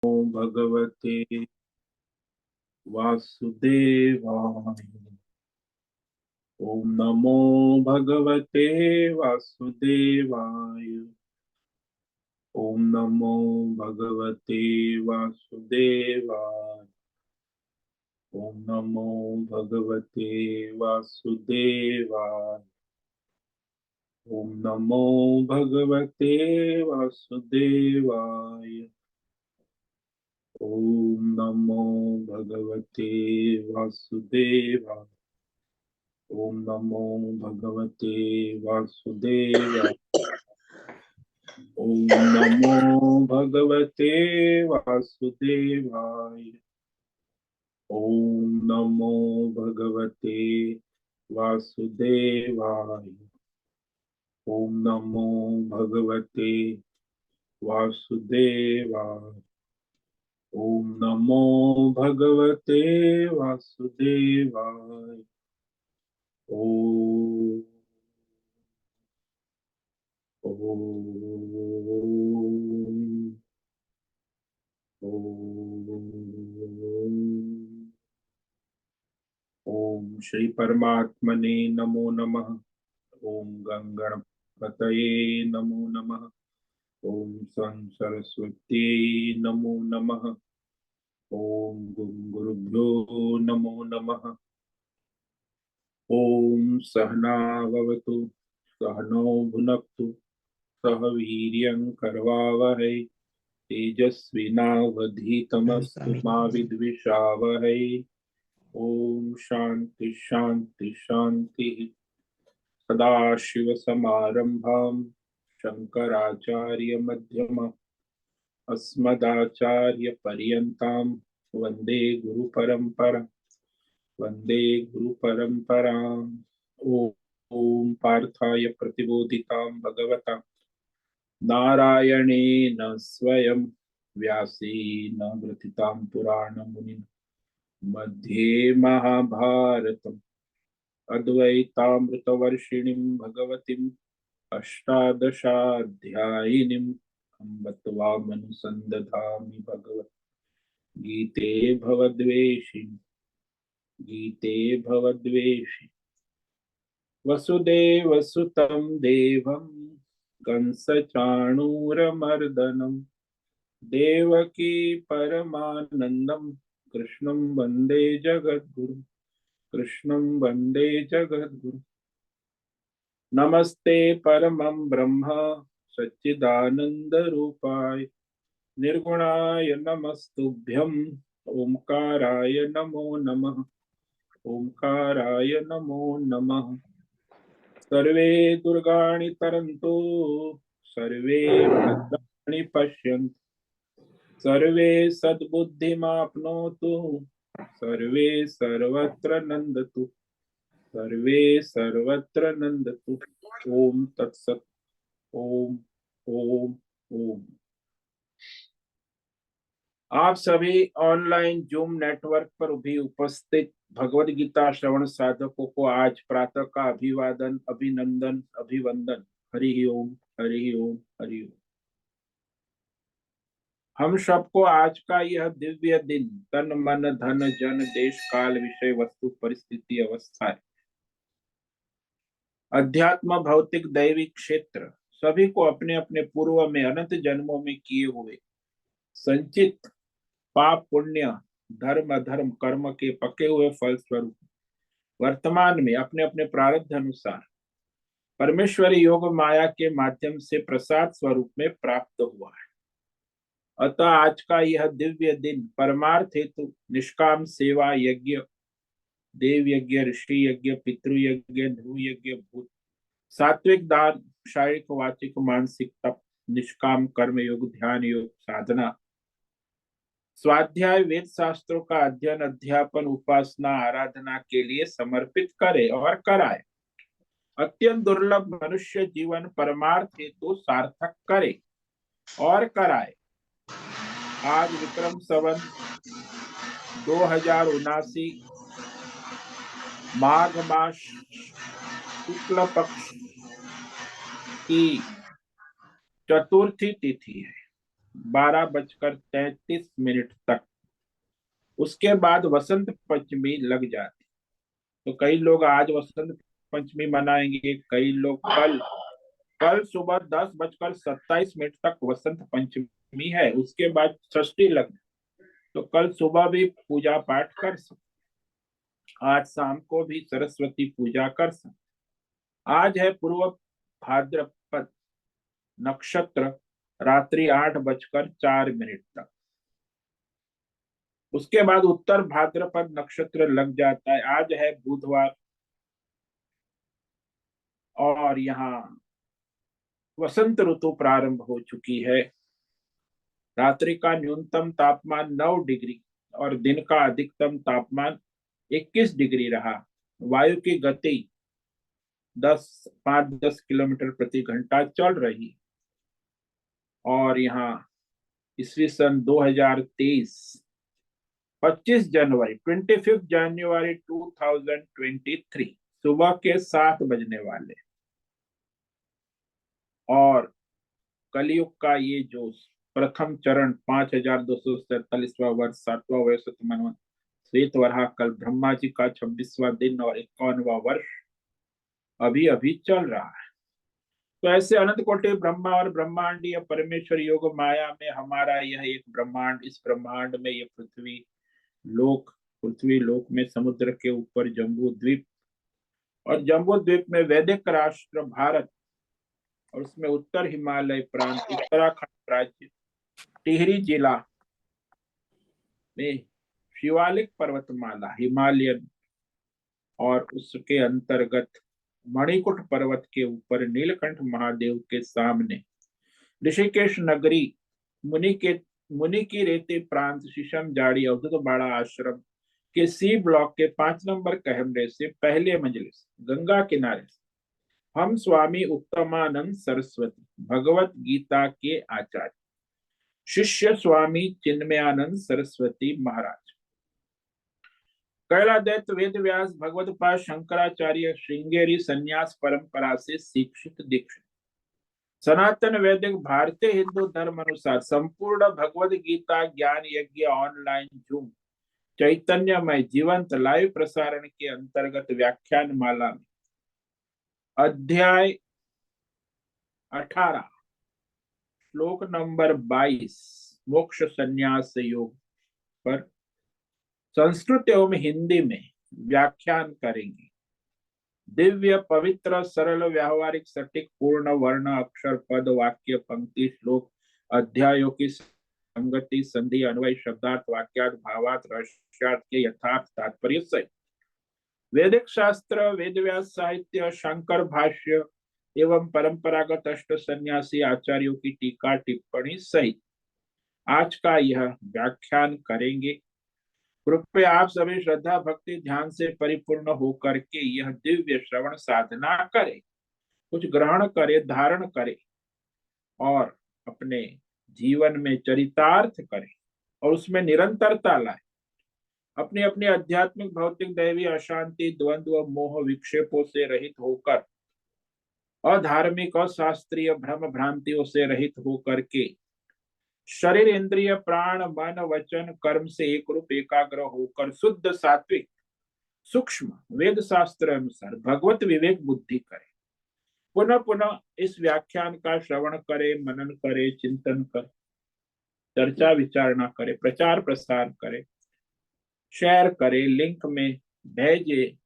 भगवते वासुदेवाय। ओम नमो भगवते वासुदेवाय। ओम नमो भगवते वासुदेवाय। ओम नमो भगवते वासुदेवाय। ओम नमो भगवते वासुदेवाय। ओम नमो भगवते वासुदेवाय। ओम नमो भगवते वासुदेवाय। ओम नमो भगवते वासुदेवाय। ओम नमो भगवते वासुदेवाय। ओम नमो भगवते वासुदेवाय। ओम नमो भगवते वासुदेवाय। ओम ओम श्री परमात्मने नमो नमः। ओम गंगणपतये नमो नमः। ओम सं सरस्वती नमो नमः। ओम गुरुभ्यो नमो नमः। ओम सहनाववतु सहनौ भुनक्तु सह वीर्यं करवावहै तेजस्विनावधीतमस्तु मा विद्विषावहै। ओम शांति शांति शांति। सदाशिवसमारंभां शंकराचार्यमध्यमाम् अस्मदाचार्यपर्यन्तां वन्दे गुरुपरम्परां। वन्दे गुरुपरम्पराम्। ॐ पार्थाय प्रतिबोधितां भगवता नारायणेन स्वयं व्यासेन ग्रथितां पुराणमुनिना मध्ये महाभारतम् अद्वैतामृतवर्षिणीं भगवतीम् अष्टादशाध्यायिनीम् अम्ब त्वामनुसन्दधामि भगवत् गीते भवद्वेषिणि। गीते भवद्वेषिणि वसुदेवसुतं देवं कंसचाणूरमर्दनं देवकी परमानन्दं कृष्णं वन्दे जगद्गुरुं। कृष्णं वन्दे जगद्गुरुं। नमस्ते परमं ब्रह्म सच्चिदानन्दरूपाय निर्गुणाय नमस्तुभ्यं। ओंकाराय नमो नमः। ओंकाराय नमो नमः। सर्वे दुर्गाणि तरन्तु सर्वे भद्राणि पश्यन्तु सर्वे सद्बुद्धिमाप्नोतु सर्वे सर्वत्र नन्दतु सर्वे सर्वत्र नन्दतु। ओम तत्सत। ओम ओम ओम। आप सभी ऑनलाइन जूम नेटवर्क पर भी उपस्थित भगवद गीता श्रवण साधकों को आज प्रातः का अभिवादन अभिनंदन अभिवंदन। हरि ओम हरि ओम हरि ओम। हम सबको आज का यह दिव्य दिन तन मन धन जन देश काल विषय वस्तु परिस्थिति अवस्था अध्यात्म भौतिक दैविक क्षेत्र सभी को अपने अपने पूर्व में अनंत जन्मों में किए हुए संचित पाप पुण्य धर्म अधर्म कर्म के पके हुए फल स्वरूप वर्तमान में अपने अपने प्रारब्ध अनुसार परमेश्वरी योग माया के माध्यम से प्रसाद स्वरूप में प्राप्त हुआ है। अतः आज का यह दिव्य दिन परमार्थ हेतु निष्काम सेवा यज्ञ देव यज्ञ ऋषि यज्ञ पितृ यज्ञ ध्रुव यज्ञ भूत सात्विक दान शारीरिक वाचिक मानसिक तप निष्काम कर्म योग ध्यान योग साधना स्वाध्याय वेद शास्त्रों का अध्ययन अध्यापन उपासना आराधना के लिए समर्पित करे और कराए। अत्यंत दुर्लभ मनुष्य जीवन परमार्थ हेतु सार्थक करे और कराए। आज विक्रम संवत 2079 माघ मास शुक्ल पक्ष की चतुर्थी तिथि है। 12:33 तक। उसके बाद वसंत पंचमी लग जाती। तो कई लोग आज वसंत पंचमी मनाएंगे, कई लोग कल। कल सुबह 10:27 तक वसंत पंचमी है, उसके बाद षष्ठी लग। तो कल सुबह भी पूजा पाठ कर सकते, आज शाम को भी सरस्वती पूजा कर सकते। आज है पूर्व भाद्रपद नक्षत्र, रात्रि 8:04 तक। उसके बाद उत्तर भाद्रपद नक्षत्र लग जाता है। आज है बुधवार, और यहाँ वसंत ऋतु प्रारंभ हो चुकी है। रात्रि का न्यूनतम तापमान 9 डिग्री और दिन का अधिकतम तापमान 21 डिग्री रहा। वायु की गति 5-10 किलोमीटर प्रति घंटा चल रही। और यहाँ ईस्वी सन 2023, 25 जनवरी 2023 सुबह के 7 बजने वाले। और कलयुग का ये जो प्रथम चरण 5247वां वर्ष, 7वां वैशतमन श्वेत वराह कल ब्रह्मा जी का 26वां दिन और 51वां वर्ष अभी अभी चल रहा है। तो ऐसे अनंत कोटि ब्रह्मा और ब्रह्मांडीय परमेश्वर योग माया में हमारा यह एक ब्रह्मांड, इस ब्रह्मांड में ये पृथ्वी लोक में समुद्र के ऊपर जम्बू द्वीप, और जम्बू द्वीप में वैदिक राष्ट्र भारत, और उसमें उत्तर हिमालय प्रांत उत्तराखंड राज्य, टिहरी जिला में शिवालिक पर्वतमाला हिमालयन, और उसके अंतर्गत मणिकुट पर्वत के ऊपर नीलकंठ महादेव के सामने ऋषिकेश नगरी, मुनि की रेती प्रांत, शीशम जाड़ी अवधूत बाड़ा आश्रम के सी ब्लॉक के 5 नंबर कैमरे से पहले मंजिल गंगा किनारे हम स्वामी उत्तमानंद सरस्वती भगवत गीता के आचार्य, शिष्य स्वामी चिन्मयानंद सरस्वती महाराज, कैलादैत वेद व्यास भगवत पाद शंकराचार्य श्रृंगेरी संन्यास परंपरा से शिक्षित दीक्षित, सनातन वैदिक भारतीय हिंदू धर्म अनुसार संपूर्ण भगवद गीता ज्ञान यज्ञ ऑनलाइन जूम चैतन्यमय जीवंत लाइव प्रसारण के अंतर्गत व्याख्यान माला में अध्याय 18 श्लोक नंबर 22 मोक्ष संन्यास योग पर संस्कृत एवं हिंदी में व्याख्यान करेंगे। दिव्य पवित्र सरल व्यावहारिक सटीक पूर्ण वर्ण अक्षर पद वाक्य पंक्ति श्लोक अध्यायों की संगति संधि अन्वय शब्दार्थ वाक्यार्थ भावार्थ रहस्यार्थ के यथार्थ तात्पर्य सहित वैदिक शास्त्र वेद व्यास साहित्य शंकर भाष्य एवं परंपरागत अष्ट सन्यासी आचार्यों की टीका टिप्पणी सहित आज का यह व्याख्यान करेंगे। कृपया आप सभी श्रद्धा भक्ति ध्यान से परिपूर्ण होकर के यह दिव्य श्रवण साधना करें, कुछ ग्रहण करे, धारण करे और अपने जीवन में चरितार्थ करें और उसमें निरंतरता लाए। अपनी अपनी आध्यात्मिक भौतिक दैवी अशांति द्वंद्व मोह विक्षेपों से रहित होकर, अधार्मिक और शास्त्रीय भ्रम भ्रांतियों से रहित होकर के शरीर इंद्रिय प्राण मन वचन कर्म से एक रूप एकाग्र होकर शुद्ध सात्विक सूक्ष्म वेद शास्त्र अनुसार भगवत विवेक बुद्धि करे। पुनः पुनः इस व्याख्यान का श्रवण करे, मनन करे, चिंतन करे, चर्चा विचारणा करे, प्रचार प्रसार करे, शेयर करे, लिंक में भेजे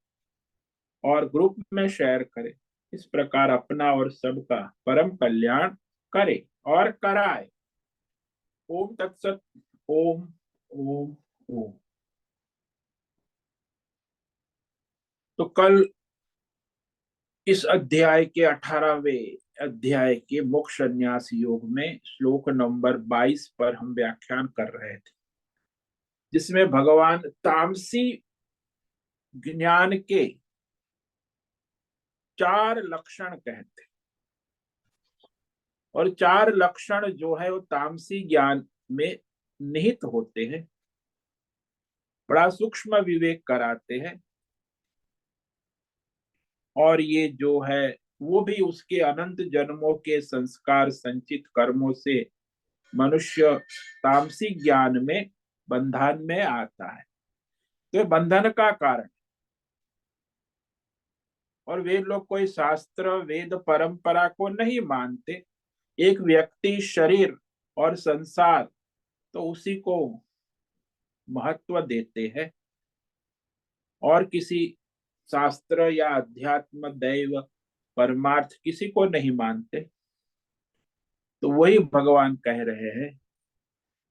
और ग्रुप में शेयर करे। इस प्रकार अपना और सबका परम कल्याण करे और कराए। ओम तत्सत। ओम ओम ओम। तो कल इस अध्याय के 18वें अध्याय के मोक्ष संन्यास योग में श्लोक नंबर 22 पर हम व्याख्यान कर रहे थे, जिसमें भगवान तामसी ज्ञान के 4 लक्षण कहते, और 4 लक्षण जो है वो तामसी ज्ञान में निहित होते हैं, बड़ा सूक्ष्म विवेक कराते हैं। और ये जो है वो भी उसके अनंत जन्मों के संस्कार संचित कर्मों से मनुष्य तामसिक ज्ञान में बंधन में आता है। तो ये बंधन का कारण। और वे लोग कोई शास्त्र वेद परंपरा को नहीं मानते। एक व्यक्ति, शरीर और संसार, तो उसी को महत्व देते हैं, और किसी शास्त्र या अध्यात्म दैव परमार्थ किसी को नहीं मानते। तो वही भगवान कह रहे हैं,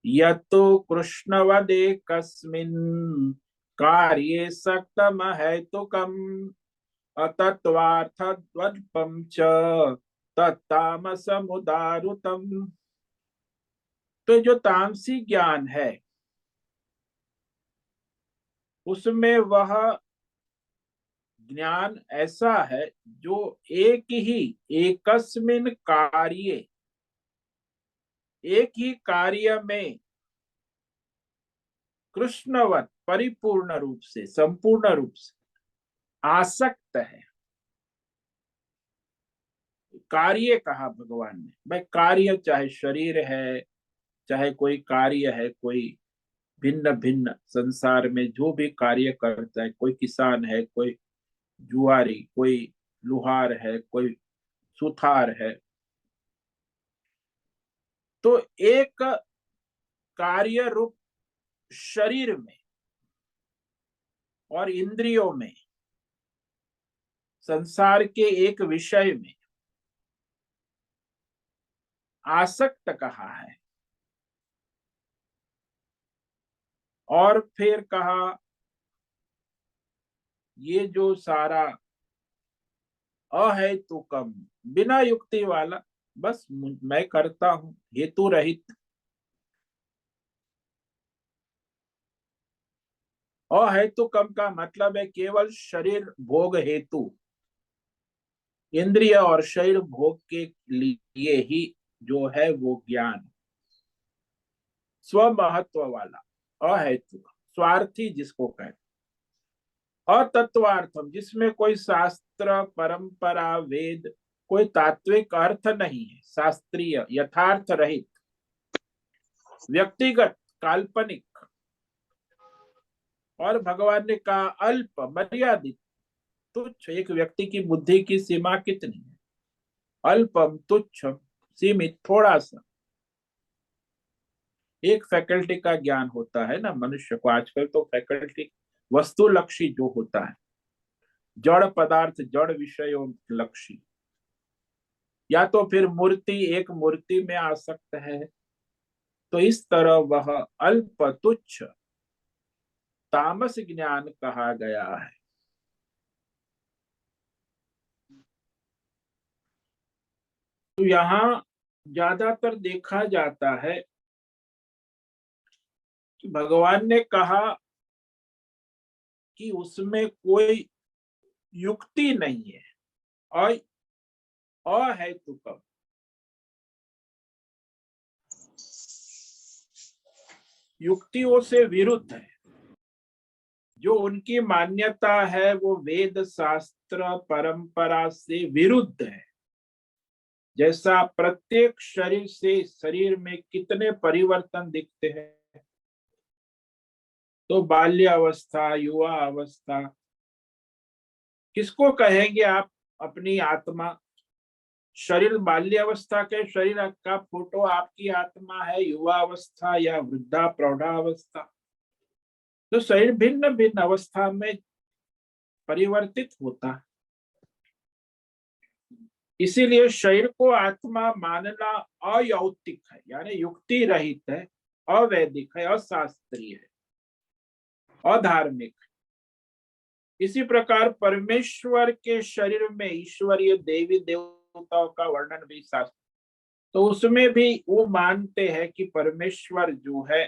यतो कृष्णवदे कस्मिन् कार्ये सक्तम हेतुकम् अतत्वार्थद्वल्पं च तत्तामसमुदारुतम्। तो जो तामसी ज्ञान है उसमें वह ज्ञान ऐसा है जो एक ही एकस्मिन कार्य, एक ही कार्य में कृष्णवत परिपूर्ण रूप से, संपूर्ण रूप से आसक्त है। कार्य कहा भगवान ने, भाई कार्य चाहे शरीर है, चाहे कोई कार्य है, कोई भिन्न भिन्न संसार में जो भी कार्य करता है, कोई किसान है, कोई जुआरी, कोई लुहार है, कोई सुथार है, तो एक कार्य रूप शरीर में और इंद्रियों में, संसार के एक विषय में आसक्त कहा है। और फिर कहा ये जो सारा अहेतुकम, बिना युक्ति वाला, बस मैं करता हूं, हेतु रहित। अहेतुकम का मतलब है केवल शरीर भोग हेतु, इंद्रिय और शरीर भोग के लिए ही जो है वो ज्ञान, स्वमहत्व वाला, अहेतुक, स्वार्थी जिसको कहते। अतत्वार्थम, जिसमें कोई शास्त्र परंपरा वेद कोई तात्विक अर्थ नहीं है, शास्त्रीय यथार्थ रहित, व्यक्तिगत काल्पनिक। और भगवान ने कहा अल्प, मर्यादित, तुच्छ। एक व्यक्ति की बुद्धि की सीमा कितनी है? अल्पम, तुच्छ, सीमित, थोड़ा सा। एक फैकल्टी का ज्ञान होता है ना मनुष्य को, आजकल तो फैकल्टी वस्तु लक्षी जो होता है, जड़ पदार्थ जड़ विषयों लक्षी, या तो फिर मूर्ति, एक मूर्ति में आसक्त है। तो इस तरह वह अल्प तुच्छ तामस ज्ञान कहा गया है। तो यहाँ ज्यादातर देखा जाता है कि भगवान ने कहा कि उसमें कोई युक्ति नहीं है, अहेतुकम, युक्तियों से विरुद्ध है। जो उनकी मान्यता है वो वेद शास्त्र परंपरा से विरुद्ध है। जैसा प्रत्येक शरीर से शरीर में कितने परिवर्तन दिखते हैं, तो बाल्य अवस्था, युवा अवस्था, किसको कहेंगे आप अपनी आत्मा? शरीर बाल्य अवस्था के शरीर का फोटो आपकी आत्मा है, युवा अवस्था या वृद्धा प्रौढ़ावस्था? तो शरीर भिन्न भिन्न अवस्था में परिवर्तित होता है। इसीलिए शरीर को आत्मा मानना अयौक्तिक है, यानी युक्ति रहित है, अवैदिक है, अशास्त्रीय है, अधार्मिक है। इसी प्रकार परमेश्वर के शरीर में ईश्वरीय देवी देवताओं का वर्णन भी शास्त्र, तो उसमें भी वो मानते हैं कि परमेश्वर जो है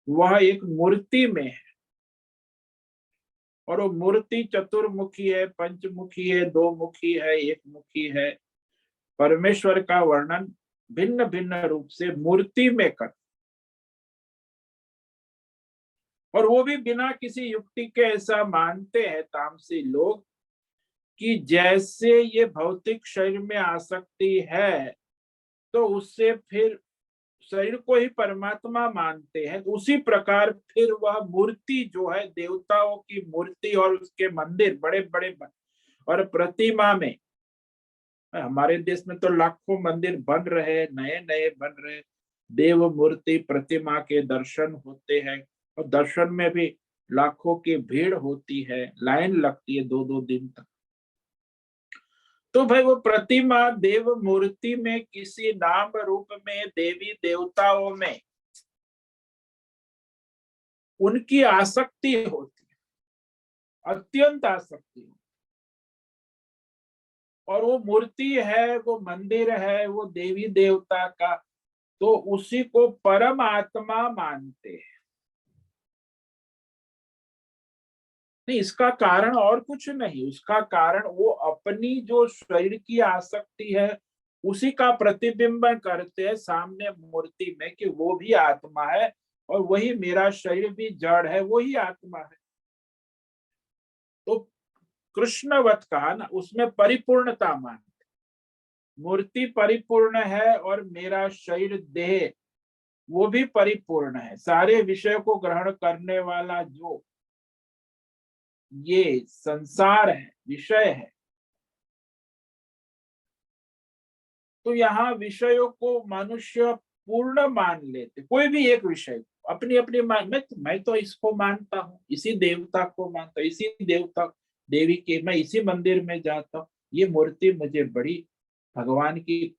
वह एक मूर्ति में है, और वो मूर्ति चतुर्मुखी है, पंचमुखी है, दो मुखी है, एक मुखी है। परमेश्वर का वर्णन भिन्न भिन्न रूप से मूर्ति में कर, और वो भी बिना किसी युक्ति के। ऐसा मानते हैं तामसी लोग कि जैसे ये भौतिक शरीर में आसक्ति है, तो उससे फिर शरीर को ही परमात्मा मानते हैं। उसी प्रकार फिर वह मूर्ति जो है, देवताओं की मूर्ति और उसके मंदिर बड़े बड़े और प्रतिमा में, हमारे देश में तो लाखों मंदिर बन रहे, नए नए बन रहे, देव मूर्ति प्रतिमा के दर्शन होते हैं, और दर्शन में भी लाखों की भीड़ होती है, लाइन लगती है 2-2 दिन तक। तो भाई वो प्रतिमा देव मूर्ति में किसी नाम रूप में देवी देवताओं में उनकी आसक्ति होती है, अत्यंत आसक्ति। और वो मूर्ति है, वो मंदिर है, वो देवी देवता का, तो उसी को परम आत्मा मानते हैं। नहीं, इसका कारण और कुछ नहीं, उसका कारण वो अपनी जो शरीर की आसक्ति है उसी का प्रतिबिंबन करते हैं सामने मूर्ति में कि वो भी आत्मा है और वही मेरा शरीर भी जड़ है, वही आत्मा है। तो कृष्णवत कहा ना, उसमें परिपूर्णता मानते, मूर्ति परिपूर्ण है और मेरा शरीर देह वो भी परिपूर्ण है। सारे विषय को ग्रहण करने वाला जो ये संसार है, विषय है, तो यहाँ विषयों को मनुष्य पूर्ण मान लेते, कोई भी एक विषय को अपनी अपनी मान, मैं तो इसको मानता हूँ, इसी देवता को मानता हूँ, इसी देवता देवी के, मैं इसी मंदिर में जाता हूँ, ये मूर्ति मुझे बड़ी भगवान की।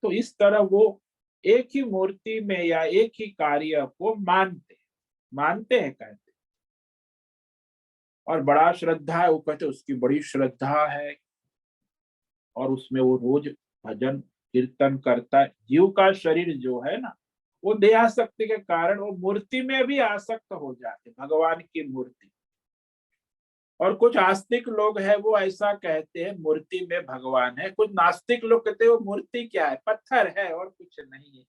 तो इस तरह वो एक ही मूर्ति में या एक ही कार्य को मानते हैं कहते, और बड़ा श्रद्धा है, वो कहते उसकी बड़ी श्रद्धा है, और उसमें वो रोज भजन कीर्तन करता है। जीव का शरीर जो है ना, वो देहासक्ति के कारण वो मूर्ति में भी आसक्त हो जाते, भगवान की मूर्ति। और कुछ आस्तिक लोग हैं वो ऐसा कहते हैं मूर्ति में भगवान है, कुछ नास्तिक लोग कहते हैं वो मूर्ति क्या है, पत्थर है और कुछ नहीं है,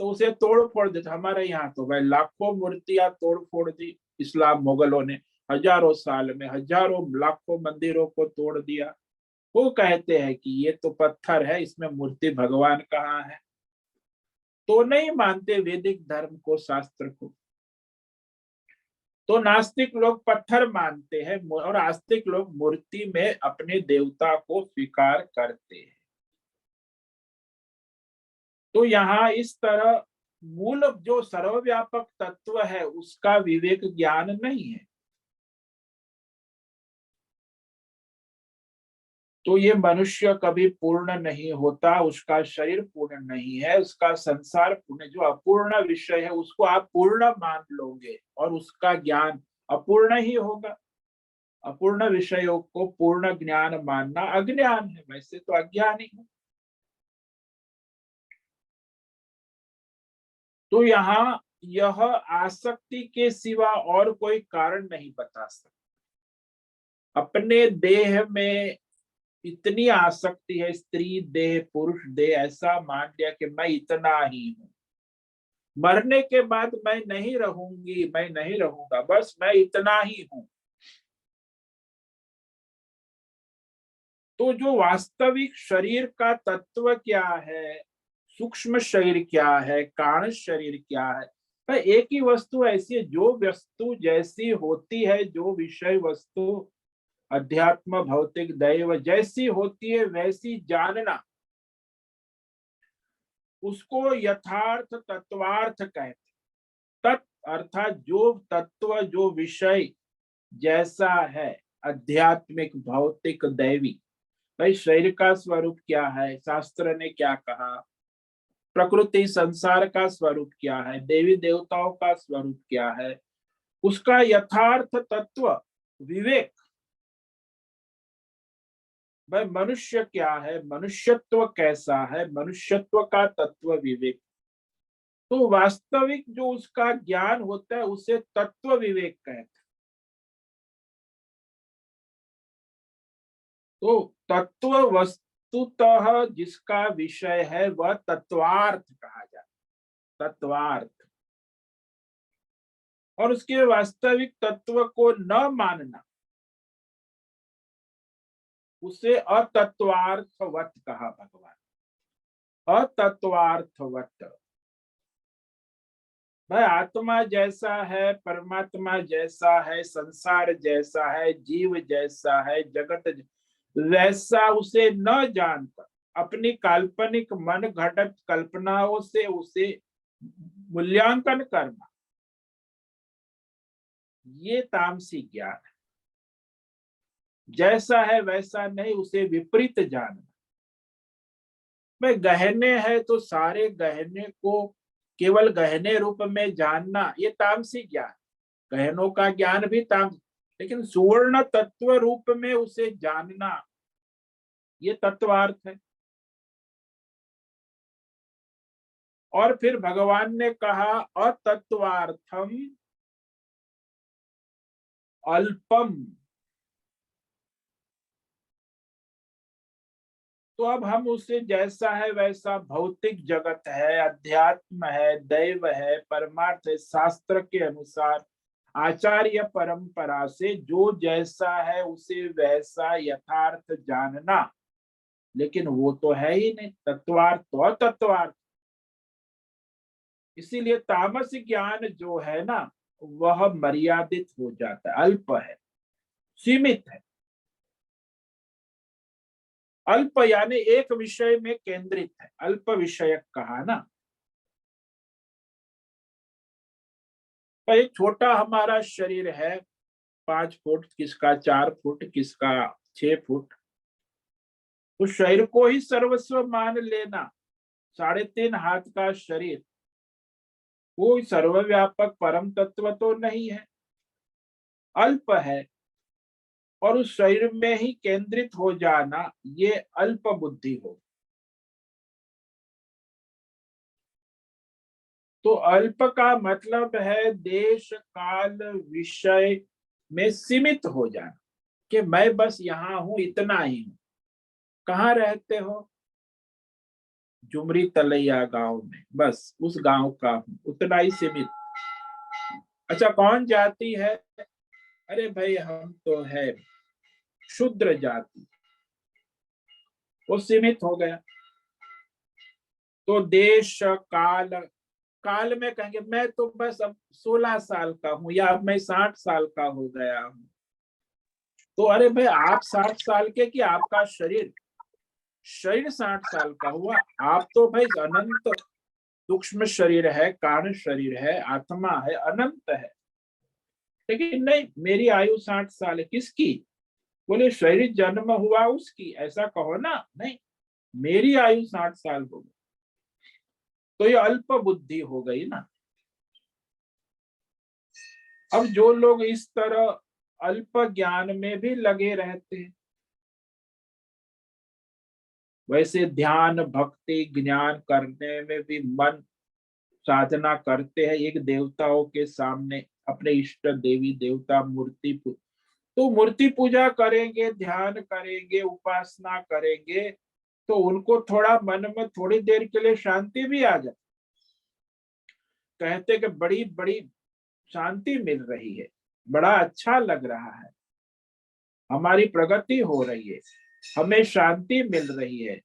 तो उसे तोड़ फोड़ देते। हमारे यहाँ तो भाई लाखों मूर्तियां तोड़ फोड़ दी इस्लाम मुगलों ने, हजारों साल में हजारों लाखों मंदिरों को तोड़ दिया। वो कहते हैं कि ये तो पत्थर है, इसमें मूर्ति भगवान कहाँ है। तो नहीं मानते वैदिक धर्म को, शास्त्र को। तो नास्तिक लोग पत्थर मानते हैं और आस्तिक लोग मूर्ति में अपने देवता को स्वीकार करते हैं। तो यहाँ इस तरह मूल जो सर्वव्यापक तत्व है उसका विवेक ज्ञान नहीं है। तो ये मनुष्य कभी पूर्ण नहीं होता, उसका शरीर पूर्ण नहीं है, उसका संसार पूर्ण, जो अपूर्ण विषय है उसको आप पूर्ण मान लोगे और उसका ज्ञान अपूर्ण ही होगा। अपूर्ण विषयों को पूर्ण ज्ञान मानना अज्ञान है, वैसे तो अज्ञान ही है। तो यहाँ यह आसक्ति के सिवा और कोई कारण नहीं बता सकता। अपने देह में इतनी आसक्ति है, स्त्री देह पुरुष देह, ऐसा मान लिया कि मैं इतना ही हूं, मरने के बाद मैं नहीं रहूंगी, मैं नहीं रहूंगा, बस मैं इतना ही हूं। तो जो वास्तविक शरीर का तत्व क्या है, सूक्ष्म शरीर क्या है, कारण शरीर क्या है, तो एक ही वस्तु ऐसी है, जो वस्तु जैसी होती है, जो विषय वस्तु अध्यात्म भौतिक दैव जैसी होती है वैसी जानना, उसको यथार्थ तत्वार्थ कहते। तत् अर्थात जो तत्व, जो विषय जैसा है, आध्यात्मिक भौतिक दैवी। भाई शरीर का स्वरूप क्या है, शास्त्र ने क्या कहा, प्रकृति संसार का स्वरूप क्या है, देवी देवताओं का स्वरूप क्या है, उसका यथार्थ तत्व विवेक। भाई मनुष्य क्या है, मनुष्यत्व कैसा है, मनुष्यत्व का तत्व विवेक। तो वास्तविक जो उसका ज्ञान होता है उसे तत्व विवेक कहते हैं। तो तत्व वस्तुतः जिसका विषय है वह तत्वार्थ कहा जाता है, तत्वार्थ। और उसके वास्तविक तत्व को न मानना उसे अतत्वार्थवत कहा भगवान। अतत्वार्थवत। भाई आत्मा जैसा है, परमात्मा जैसा है, संसार जैसा है, जीव जैसा है, जगत वैसा उसे न जानकर अपनी काल्पनिक मन घटत कल्पनाओं से उसे मूल्यांकन करना, ये तामसी ज्ञान है। जैसा है वैसा नहीं, उसे विपरीत जानना। मैं गहने है तो सारे गहने को केवल गहने रूप में जानना, ये तामसी ज्ञान। गहनों का ज्ञान भी तामसी, लेकिन सुवर्ण तत्व रूप में उसे जानना, ये तत्वार्थ है। और फिर भगवान ने कहा अतत्वार्थम अल्पम। तो अब हम उसे जैसा है वैसा, भौतिक जगत है, अध्यात्म है, दैव है, परमार्थ है, शास्त्र के अनुसार आचार्य परंपरा से जो जैसा है उसे वैसा यथार्थ जानना, लेकिन वो तो है ही नहीं, तत्वार्थ तो अतत्वार्थ। इसीलिए तामस ज्ञान जो है ना, वह मर्यादित हो जाता है, अल्प है, सीमित है। अल्प यानी एक विषय में केंद्रित है, अल्प विषयक कहा ना। तो एक छोटा हमारा शरीर है, 5 फुट, किसका 4 फुट, किसका 6 फुट। उस शरीर को ही सर्वस्व मान लेना, 3.5 हाथ का शरीर कोई सर्वव्यापक परम तत्व तो नहीं है, अल्प है। और उस शरीर में ही केंद्रित हो जाना, ये अल्प बुद्धि हो। तो अल्प का मतलब है देश काल विषय में सीमित हो जाना, कि मैं बस यहाँ हूं, इतना ही हूं। कहाँ रहते हो? जुमरी तलैया गांव में, बस उस गांव का हूं, उतना ही सीमित। अच्छा, कौन जाति है? अरे भाई हम तो है शूद्र जाति, वो सीमित हो गया। तो देश काल, काल में कहेंगे मैं तो बस अब 16 साल का हूं, या अब मैं 60 साल का हो गया हूं। तो अरे भाई आप 60 साल के कि आपका शरीर, शरीर 60 साल का हुआ। आप तो भाई अनंत सूक्ष्म शरीर है, कारण शरीर है, आत्मा है, अनंत है। लेकिन नहीं, मेरी आयु 60 साल है, किसकी? बोले शरीर जन्म हुआ उसकी, ऐसा कहो ना। नहीं, मेरी आयु 60 साल हो गई, तो ये अल्प बुद्धि हो गई ना। अब जो लोग इस तरह अल्प ज्ञान में भी लगे रहते हैं, वैसे ध्यान भक्ति ज्ञान करने में भी मन साधना करते हैं, एक देवताओं के सामने अपने इष्ट देवी देवता मूर्ति, तो मूर्ति पूजा करेंगे, ध्यान करेंगे, उपासना करेंगे, तो उनको थोड़ा मन में थोड़ी देर के लिए शांति भी आ जाए। कहते कि बड़ी बड़ी शांति मिल रही है, बड़ा अच्छा लग रहा है, हमारी प्रगति हो रही है, हमें शांति मिल रही है।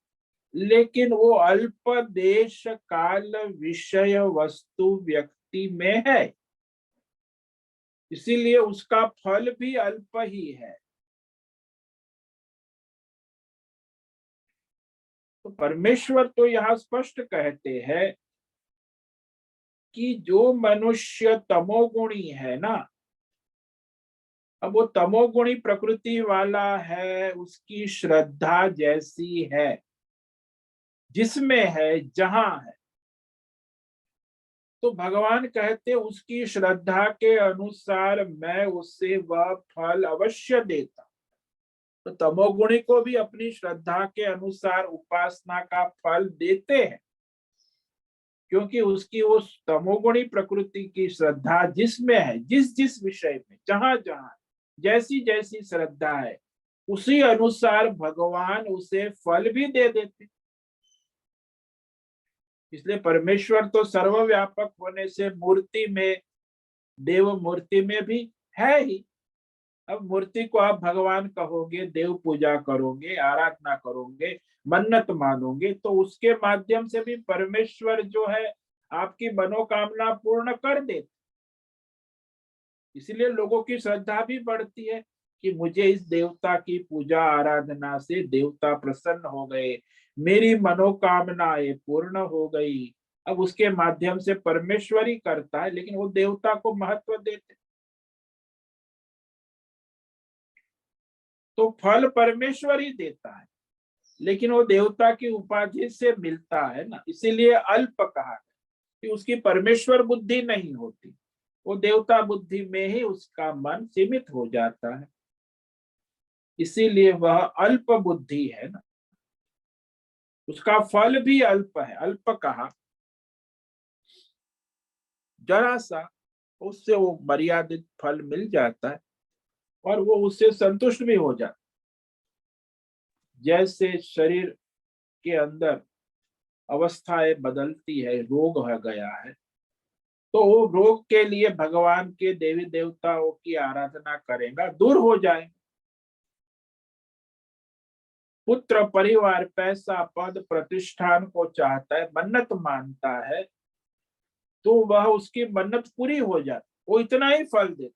लेकिन वो अल्प देश काल विषय वस्तु व्यक्ति में है, इसीलिए उसका फल भी अल्प ही है। तो परमेश्वर तो यहाँ स्पष्ट कहते हैं कि जो मनुष्य तमोगुणी है ना, अब वो तमोगुणी प्रकृति वाला है, उसकी श्रद्धा जैसी है, जिसमें है, जहां है, तो भगवान कहते उसकी श्रद्धा के अनुसार मैं उससे वह फल अवश्य देता। तो तमोगुणी को भी अपनी श्रद्धा के अनुसार उपासना का फल देते हैं, क्योंकि उसकी वो तमोगुणी प्रकृति की श्रद्धा जिसमें है, जिस जिस विषय में, जहां जहां जैसी जैसी श्रद्धा है, उसी अनुसार भगवान उसे फल भी दे देते। इसलिए परमेश्वर तो सर्वव्यापक होने से मूर्ति में, देव मूर्ति में भी है ही। अब मूर्ति को आप भगवान कहोगे, देव पूजा करोगे, आराधना करोगे, मन्नत मानोगे तो उसके माध्यम से भी परमेश्वर जो है आपकी मनोकामना पूर्ण कर देते। इसलिए लोगों की श्रद्धा भी बढ़ती है कि मुझे इस देवता की पूजा आराधना से देवता प्रसन्न हो गए, मेरी मनोकामनाएं पूर्ण हो गई। अब उसके माध्यम से परमेश्वर ही करता है, लेकिन वो देवता को महत्व देते। तो फल परमेश्वर ही देता है, लेकिन वो देवता की उपाधि से मिलता है ना, इसीलिए अल्प कहा कि उसकी परमेश्वर बुद्धि नहीं होती, वो देवता बुद्धि में ही उसका मन सीमित हो जाता है, इसीलिए वह अल्प बुद्धि है ना। उसका फल भी अल्प है, अल्प कहा जरा सा, उससे वो मर्यादित फल मिल जाता है और वो उससे संतुष्ट भी हो जाता। जैसे शरीर के अंदर अवस्थाएं बदलती है, रोग हो गया है, तो वो रोग के लिए भगवान के देवी देवताओं की आराधना करेगा, दूर हो जाए। पुत्र परिवार पैसा पद प्रतिष्ठान को चाहता है, मन्नत मानता है, तो वह उसकी मन्नत पूरी हो जाती, वो इतना ही फल देते।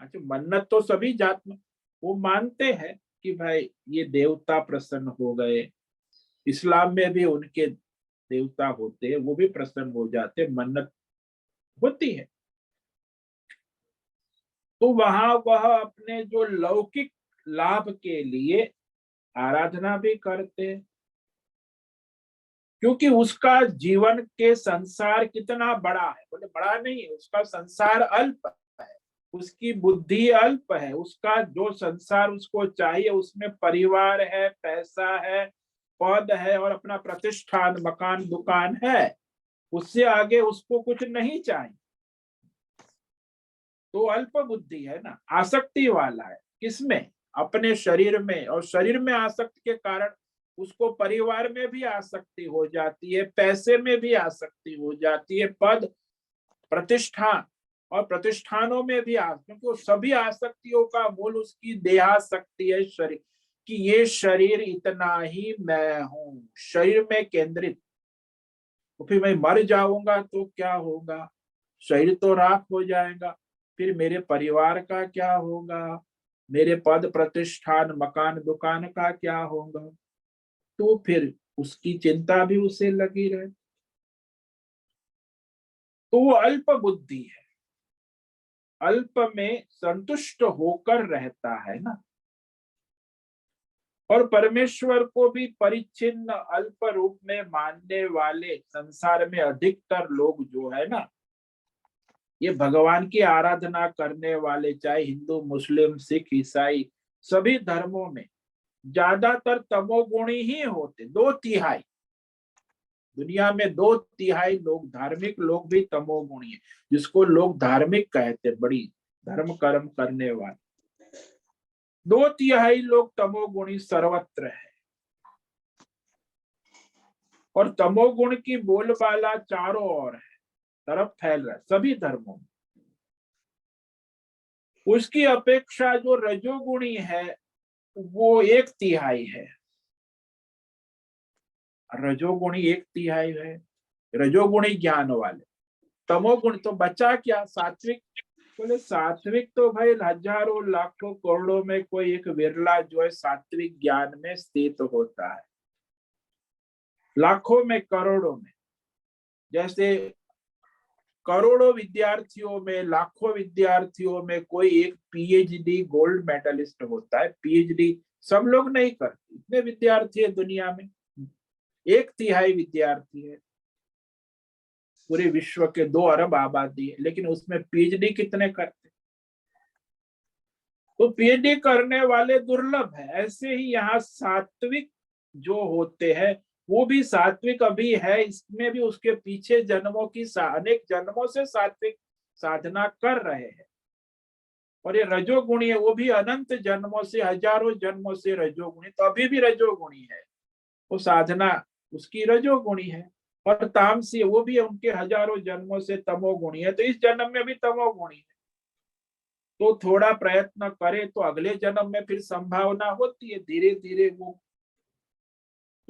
अच्छा, मन्नत तो सभी जात में वो मानते हैं कि भाई ये देवता प्रसन्न हो गए। इस्लाम में भी उनके देवता होते हैं, वो भी प्रसन्न हो जाते, मन्नत होती है। तो वहां वह अपने जो लौकिक लाभ के लिए आराधना भी करते हैं, क्योंकि उसका जीवन के संसार कितना बड़ा है, बोले बड़ा नहीं है, उसका संसार अल्प है, उसकी बुद्धि अल्प है, उसका जो संसार उसको चाहिए उसमें परिवार है, पैसा है, पद है और अपना प्रतिष्ठान मकान दुकान है, उससे आगे उसको कुछ नहीं चाहिए। तो अल्प बुद्धि है ना, आसक्ति वाला है किसमें, अपने शरीर में, और शरीर में आसक्ति के कारण उसको परिवार में भी आसक्ति हो जाती है, पैसे में भी आसक्ति हो जाती है, पद प्रतिष्ठान और प्रतिष्ठानों में भी क्योंकि वो सभी आसक्तियों का मूल उसकी देहासक्ति है, शरीर कि ये शरीर इतना ही मैं हूं, शरीर में केंद्रित। तो फिर मैं मर जाऊंगा तो क्या होगा, शरीर तो राख हो जाएगा, फिर मेरे परिवार का क्या होगा, मेरे पद प्रतिष्ठान मकान दुकान का क्या होगा। तो फिर उसकी चिंता भी उसे लगी रहे, तो वो अल्प बुद्धि है, अल्प में संतुष्ट होकर रहता है ना। और परमेश्वर को भी परिच्छिन्न अल्प रूप में मानने वाले संसार में अधिकतर लोग जो है ना, ये भगवान की आराधना करने वाले, चाहे हिंदू मुस्लिम सिख ईसाई, सभी धर्मों में ज्यादातर तमोगुणी ही होते, 2/3 दुनिया में 2/3 लोग, धार्मिक लोग भी तमोगुणी है, जिसको लोग धार्मिक कहते, बड़ी धर्म कर्म करने वाले, 2/3 लोग तमोगुणी सर्वत्र है। और तमोगुण की बोलबाला चारों ओर है, तरफ फैल रहा है सभी धर्मों में। उसकी अपेक्षा जो रजोगुणी है वो 1/3 है, रजोगुणी 1/3 है, रजोगुणी ज्ञान वाले। तमोगुण तो बचा क्या, सात्विक। बोले सात्विक तो भाई हजारों लाखों करोड़ों में कोई एक विरला जो है सात्विक ज्ञान में स्थित होता है, लाखों में करोड़ों में। जैसे करोड़ों विद्यार्थियों में, लाखों विद्यार्थियों में कोई एक पीएचडी गोल्ड मेडलिस्ट होता है। पीएचडी सब लोग नहीं करते, इतने विद्यार्थी है दुनिया में, 1/3 विद्यार्थी है, पूरे विश्व के 2 अरब आबादी है, लेकिन उसमें पीएचडी कितने करते। तो पीएचडी करने वाले दुर्लभ है। ऐसे ही यहाँ सात्विक जो होते हैं वो भी सात्विक अभी है, इसमें भी उसके पीछे जन्मों की अनेक जन्मों से सात्विक साधना कर रहे हैं। और ये रजोगुणी है, वो भी अनंत जन्मों से, हजारों जन्मों से रजोगुणी, तो अभी भी रजोगुणी है, वो साधना उसकी रजोगुणी है। और तामसी वो भी उनके हजारों जन्मों से तमोगुणी है, तो इस जन्म में भी तमोगुणी है। तो थोड़ा प्रयत्न करे तो अगले जन्म में फिर संभावना होती है, धीरे धीरे वो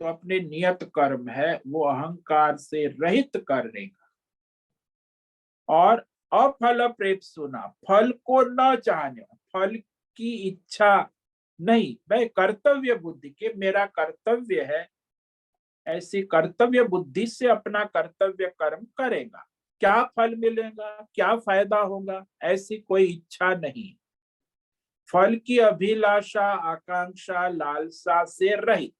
तो अपने नियत कर्म है वो अहंकार से रहित करेगा। और अफल प्रेप सुना, फल को न चाहने, फल की इच्छा नहीं, मैं कर्तव्य बुद्धि के मेरा कर्तव्य है, ऐसी कर्तव्य बुद्धि से अपना कर्तव्य कर्म करेगा। क्या फल मिलेगा, क्या फायदा होगा, ऐसी कोई इच्छा नहीं। फल की अभिलाषा, आकांक्षा, लालसा से रहित,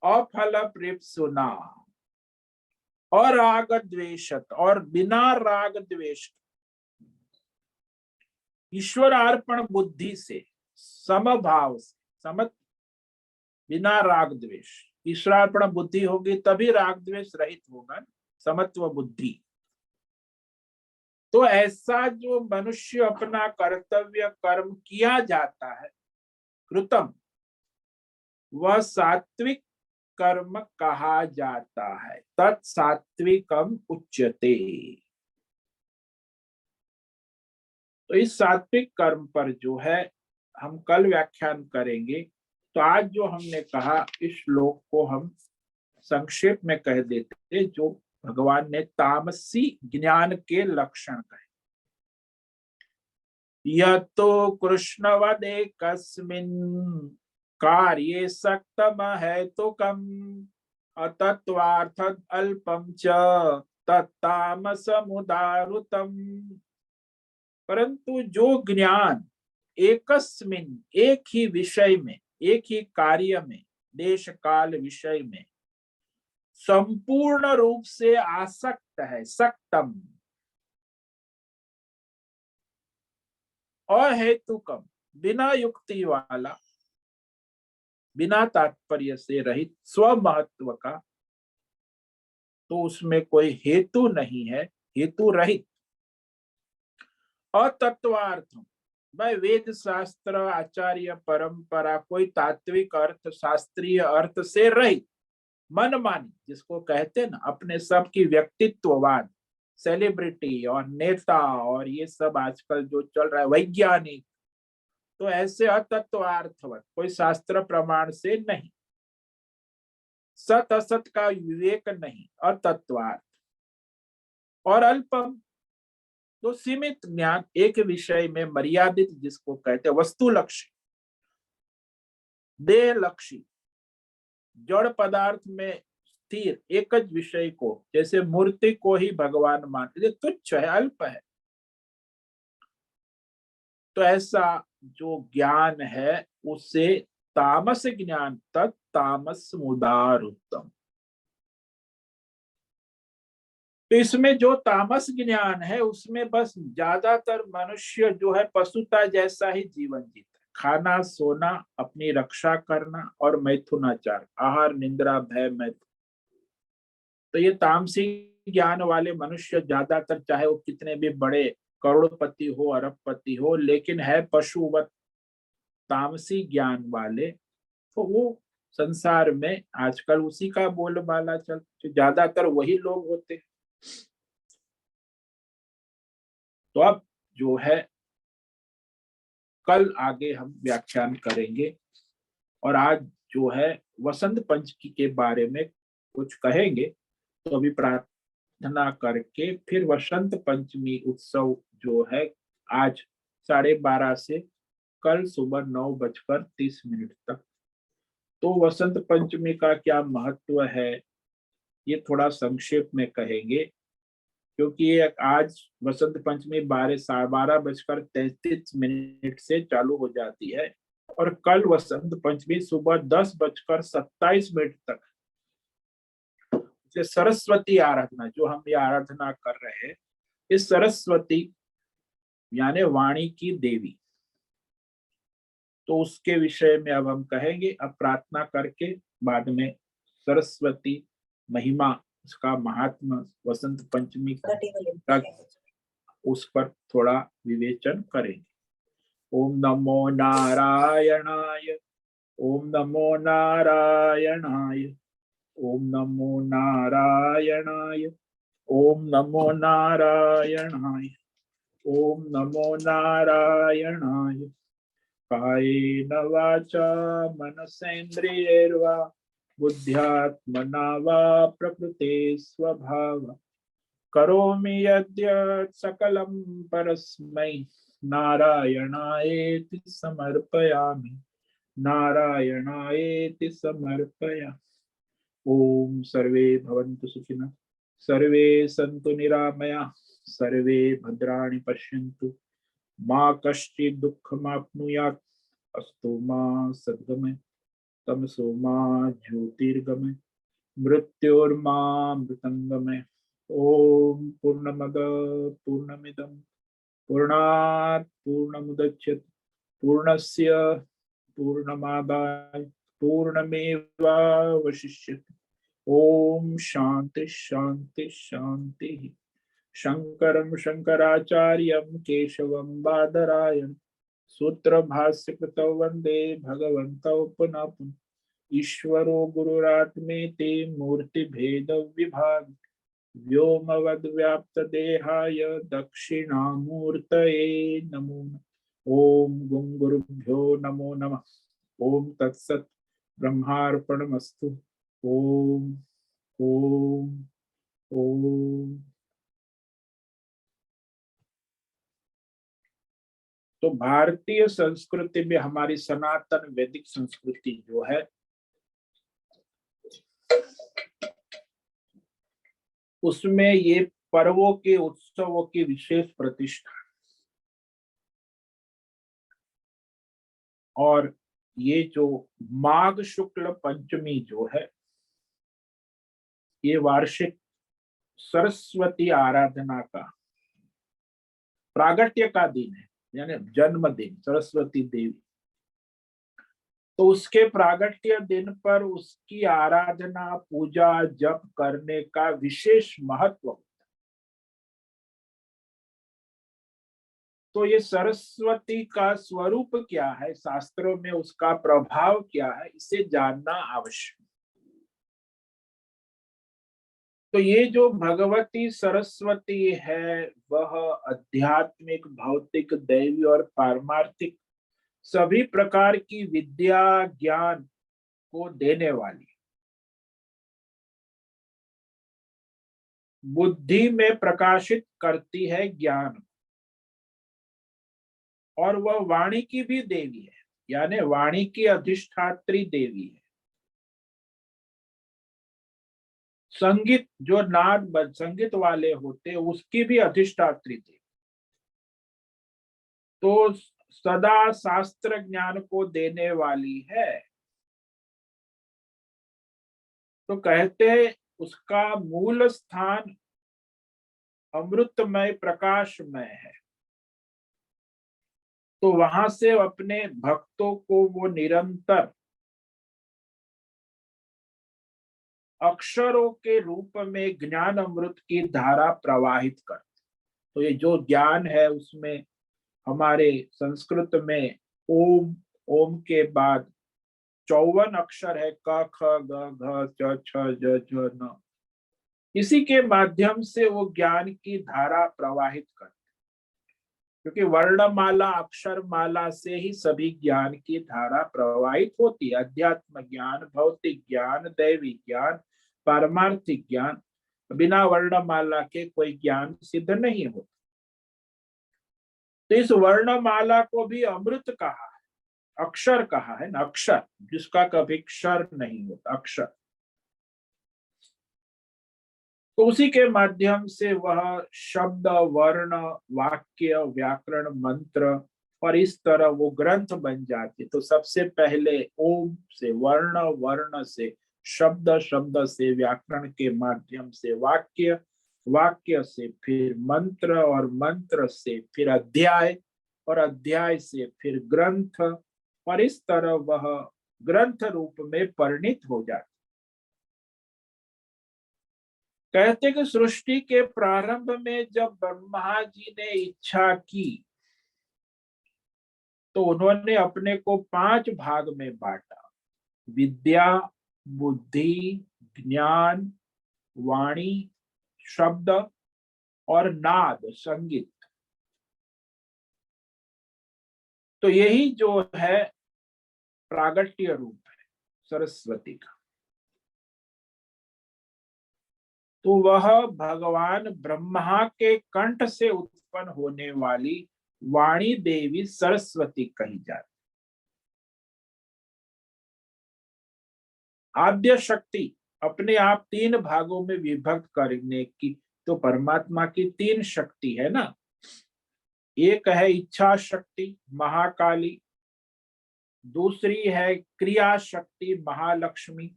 अफल प्रेप सुना, और राग द्वेषत, और बिना राग द्वेष, ईश्वर अर्पण बुद्धि से, समभाव से, समत, बिना राग द्वेष। ईश्वरार्पण बुद्धि होगी तभी राग द्वेष रहित होगा, समत्व बुद्धि। तो ऐसा जो मनुष्य अपना कर्तव्य कर्म किया जाता है कृतम, वह सात्विक कर्म कहा जाता है। तत्सात्विकम उच्यते। तो इस सात्विक कर्म पर जो है हम कल व्याख्यान करेंगे। तो आज जो हमने कहा इस श्लोक को हम संक्षेप में कह देते, जो भगवान ने तामसी ज्ञान के लक्षण कहे। यतो कृष्णवदे कस्मिन् कार्ये सक्तम है तो कम, अतत्वार्थ अल्पम च तत्तामसमुदारुतम। परंतु जो ज्ञान एकस्मिन, एक ही विषय में, एक ही कार्य में, देश काल विषय में संपूर्ण रूप से आसक्त है, सक्तम, अहेतुकम, बिना युक्ति वाला, बिना तात्पर्य से रहित, स्वमहत्व का, तो उसमें कोई हेतु नहीं है, हेतु रहित। अतत्वार्थम, भाई वेद शास्त्र, आचार्य परंपरा, कोई तात्विक अर्थ, शास्त्रीय अर्थ से रहित, मनमानी जिसको कहते हैं ना, अपने सब की व्यक्तित्ववाद, सेलिब्रिटी और नेता और ये सब आजकल जो चल रहा है वैज्ञानिक, तो ऐसे अतत्वार्थवत, कोई शास्त्र प्रमाण से नहीं, सत असत का विवेक नहीं, अतत्वार्थ। और अल्पम, तो सीमित ज्ञान, एक विषय में मर्यादित, जिसको कहते हैं वस्तु लक्ष्य, देह लक्ष्य, जड़ पदार्थ में स्थिर एक विषय को, जैसे मूर्ति को ही भगवान मानते, तुच्छ है, अल्प है। तो ऐसा जो ज्ञान है उसे तामस ज्ञान, तत्तामस मुदारुतम। तो इसमें जो तामस ज्ञान है उसमें बस ज्यादातर मनुष्य जो है पशुता जैसा ही जीवन जीता है, खाना, सोना, अपनी रक्षा करना और मैथुनाचार, आहार, निद्रा, भय, मैथुन। तो ये तामसी ज्ञान वाले मनुष्य ज्यादातर, चाहे वो कितने भी बड़े करोड़पति हो, अरबपति हो, लेकिन है पशुवत तामसी ज्ञान वाले, तो वो संसार में आजकल उसी का बोलबाला चल, ज्यादातर वही लोग होते। तो अब जो है कल आगे हम व्याख्यान करेंगे, और आज जो है वसंत पंचमी के बारे में कुछ कहेंगे। तो अभी प्रार्थना करके फिर वसंत पंचमी उत्सव जो है आज 12:30 से कल सुबह 9:30 तक। तो वसंत पंचमी का क्या महत्व है ये थोड़ा संक्षेप में कहेंगे, क्योंकि ये आज वसंत पंचमी 12:33 से चालू हो जाती है, और कल वसंत पंचमी सुबह 10:27 तक। सरस्वती आराधना जो हम ये आराधना कर रहे हैं, इस सरस्वती यानी वाणी की देवी, तो उसके विषय में अब हम कहेंगे। अब प्रार्थना करके बाद में सरस्वती महिमा, उसका महात्मा, वसंत पंचमी का, उस पर थोड़ा विवेचन करेंगे। ओम नमो नारायणाय, ओम नमो नारायणाय, ओम नमो नारायणाय, ओम नमो नारायणाय, ओम नमो नारायणाय। कायेन वाचा मनसेन्द्रियैर्वा बुद्ध्यात्मना वा प्रकृते स्वभाव करोमि यद्यत् सकलं परस्मै नारायणायेति समर्पयामि नारायणायेति समर्पयामि। ओम सर्वे भवन्तु सुखिनः सर्वे सन्तु निरामयाः सर्वे भद्राणि पश्यन्तु मा कश्चित् दुःखमाप्नुयात् अस्तु मा सद्गमय तमसो मा ज्योतिर्गमय मृत्योर्मा मृतंगमय। ओम पूर्णमद पूर्णमिदं पूर्णात् पूर्णमुदच्यते पूर्णस्य पूर्णमादाय पूर्णमेवावशिष्यते। ओम शांति शांति शांति। शंकरं शंकराचार्यं केशवं बादरायण सूत्र भाष्य कृतौ वंदे भगवन्तौ पुनः पुनः। ईश्वरो गुरुरात्मेति मूर्ति भेद विभाग व्योमवद्व्याप्त देहाय दक्षिणामूर्तये नमो नमः। ओम गुं गुरुभ्यो नमो नमः। ओम तत्सत् ब्रह्मार्पणमस्तु। ओम ओम ओम। तो भारतीय संस्कृति में हमारी सनातन वैदिक संस्कृति जो है उसमें ये पर्वों के उत्सवों की विशेष प्रतिष्ठा और ये जो माघ शुक्ल पंचमी जो है ये वार्षिक सरस्वती आराधना का प्रागट्य का दिन है यानी जन्मदिन सरस्वती देवी। तो उसके प्रागट्य दिन पर उसकी आराधना पूजा जप करने का विशेष महत्व होता है। तो ये सरस्वती का स्वरूप क्या है शास्त्रों में उसका प्रभाव क्या है इसे जानना आवश्यक। तो ये जो भगवती सरस्वती है वह आध्यात्मिक भौतिक दैवी और पारमार्थिक सभी प्रकार की विद्या ज्ञान को देने वाली बुद्धि में प्रकाशित करती है ज्ञान और वह वाणी की भी देवी है यानी वाणी की अधिष्ठात्री देवी है। संगीत जो नाद संगीत वाले होते उसकी भी अधिष्ठात्री देवी। तो सदा शास्त्र ज्ञान को देने वाली है। तो कहते उसका मूल स्थान अमृतमय प्रकाशमय है। तो वहां से अपने भक्तों को वो निरंतर अक्षरों के रूप में ज्ञान अमृत की धारा प्रवाहित करते। तो ये जो ज्ञान है उसमें हमारे संस्कृत में ओम ओम के बाद 54 अक्षर है क ख ग घ च छ ज झ न। इसी के माध्यम से वो ज्ञान की धारा प्रवाहित करते क्योंकि वर्णमाला अक्षर माला से ही सभी ज्ञान की धारा प्रवाहित होती है। अध्यात्म ज्ञान भौतिक ज्ञान दैवी ज्ञान पारमार्थिक ज्ञान बिना वर्णमाला के कोई ज्ञान सिद्ध नहीं होता। तो इस वर्णमाला को भी अमृत कहा है अक्षर कहा है ना अक्षर जिसका कभी क्षर नहीं होता अक्षर। तो उसी के माध्यम से वह शब्द वर्ण वाक्य व्याकरण मंत्र और इस तरह वो ग्रंथ बन जाते। तो सबसे पहले ओम से वर्ण वर्ण से शब्द शब्द से व्याकरण के माध्यम से वाक्य वाक्य से फिर मंत्र और मंत्र से फिर अध्याय और अध्याय से फिर ग्रंथ और इस तरह वह ग्रंथ रूप में परिणित हो जाता। कहते कि सृष्टि के प्रारंभ में जब ब्रह्मा जी ने इच्छा की तो उन्होंने अपने को 5 भाग में बांटा विद्या बुद्धि ज्ञान वाणी शब्द और नाद संगीत। तो यही जो है प्रागट्य रूप है सरस्वती का। तो वह भगवान ब्रह्मा के कंठ से उत्पन्न होने वाली वाणी देवी सरस्वती कही जाती। आद्य शक्ति अपने आप तीन भागों में विभक्त करने की, तो परमात्मा की तीन शक्ति है ना। एक है इच्छा शक्ति महाकाली, दूसरी है क्रिया शक्ति महालक्ष्मी,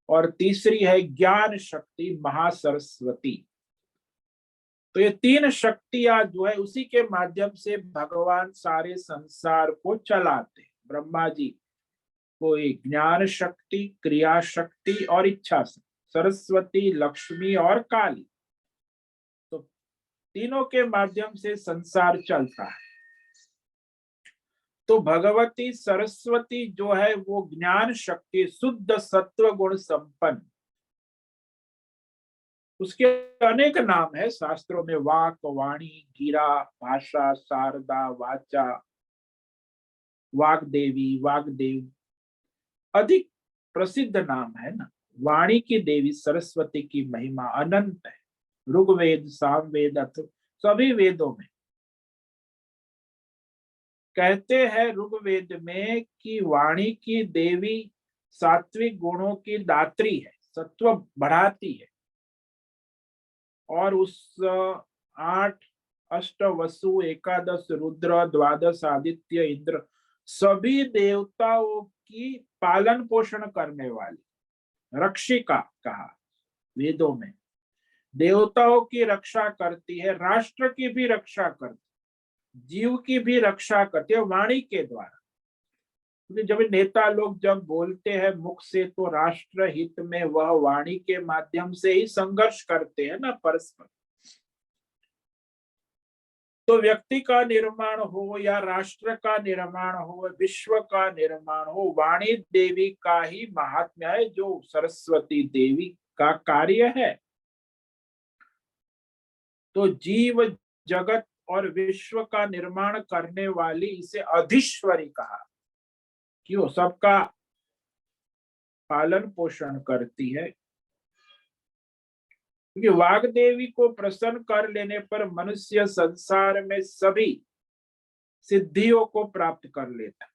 और तीसरी है ज्ञान शक्ति महासरस्वती। तो ये तीन शक्तियां जो है उसी के माध्यम से भगवान सारे संसार को चलाते हैं। ब्रह्मा जी को एक ज्ञान शक्ति, क्रिया शक्ति और इच्छा शक्ति, सरस्वती, लक्ष्मी और काली, तो तीनों के माध्यम से संसार चलता है। तो भगवती सरस्वती जो है वो ज्ञान शक्ति, शुद्ध सत्व गुण संपन्न, उसके अनेक नाम है शास्त्रों में। वाक, वाणी, गिरा, भाषा, शारदा, वाचा, वाग्देवी, वाग्देव, अधिक प्रसिद्ध नाम है ना। वाणी की देवी सरस्वती की महिमा अनंत है। ऋग्वेद, सामवेद, अथर्व सभी वेदों में कहते हैं, ऋग्वेद में कि वाणी की देवी सात्विक गुणों की दात्री है, सत्व बढ़ाती है। और उस 8 अष्ट वसु, एकादश रुद्र, द्वादश आदित्य, इंद्र सभी देवताओं की पालन पोषण करने वाली रक्षिका कहा वेदों में। देवताओं की रक्षा करती है, राष्ट्र की भी रक्षा करती, जीव की भी रक्षा करती है वाणी के द्वारा। क्योंकि जब नेता लोग जब बोलते हैं मुख से, तो राष्ट्र हित में वह वाणी के माध्यम से ही संघर्ष करते हैं ना परस्पर। तो व्यक्ति का निर्माण हो या राष्ट्र का निर्माण हो, विश्व का निर्माण हो, वाणी देवी का ही महात्म्य है, जो सरस्वती देवी का कार्य है। तो जीव जगत और विश्व का निर्माण करने वाली इसे अधीश्वरी कहा, कि वो सबका पालन पोषण करती है। क्योंकि वाग्देवी को प्रसन्न कर लेने पर मनुष्य संसार में सभी सिद्धियों को प्राप्त कर लेता।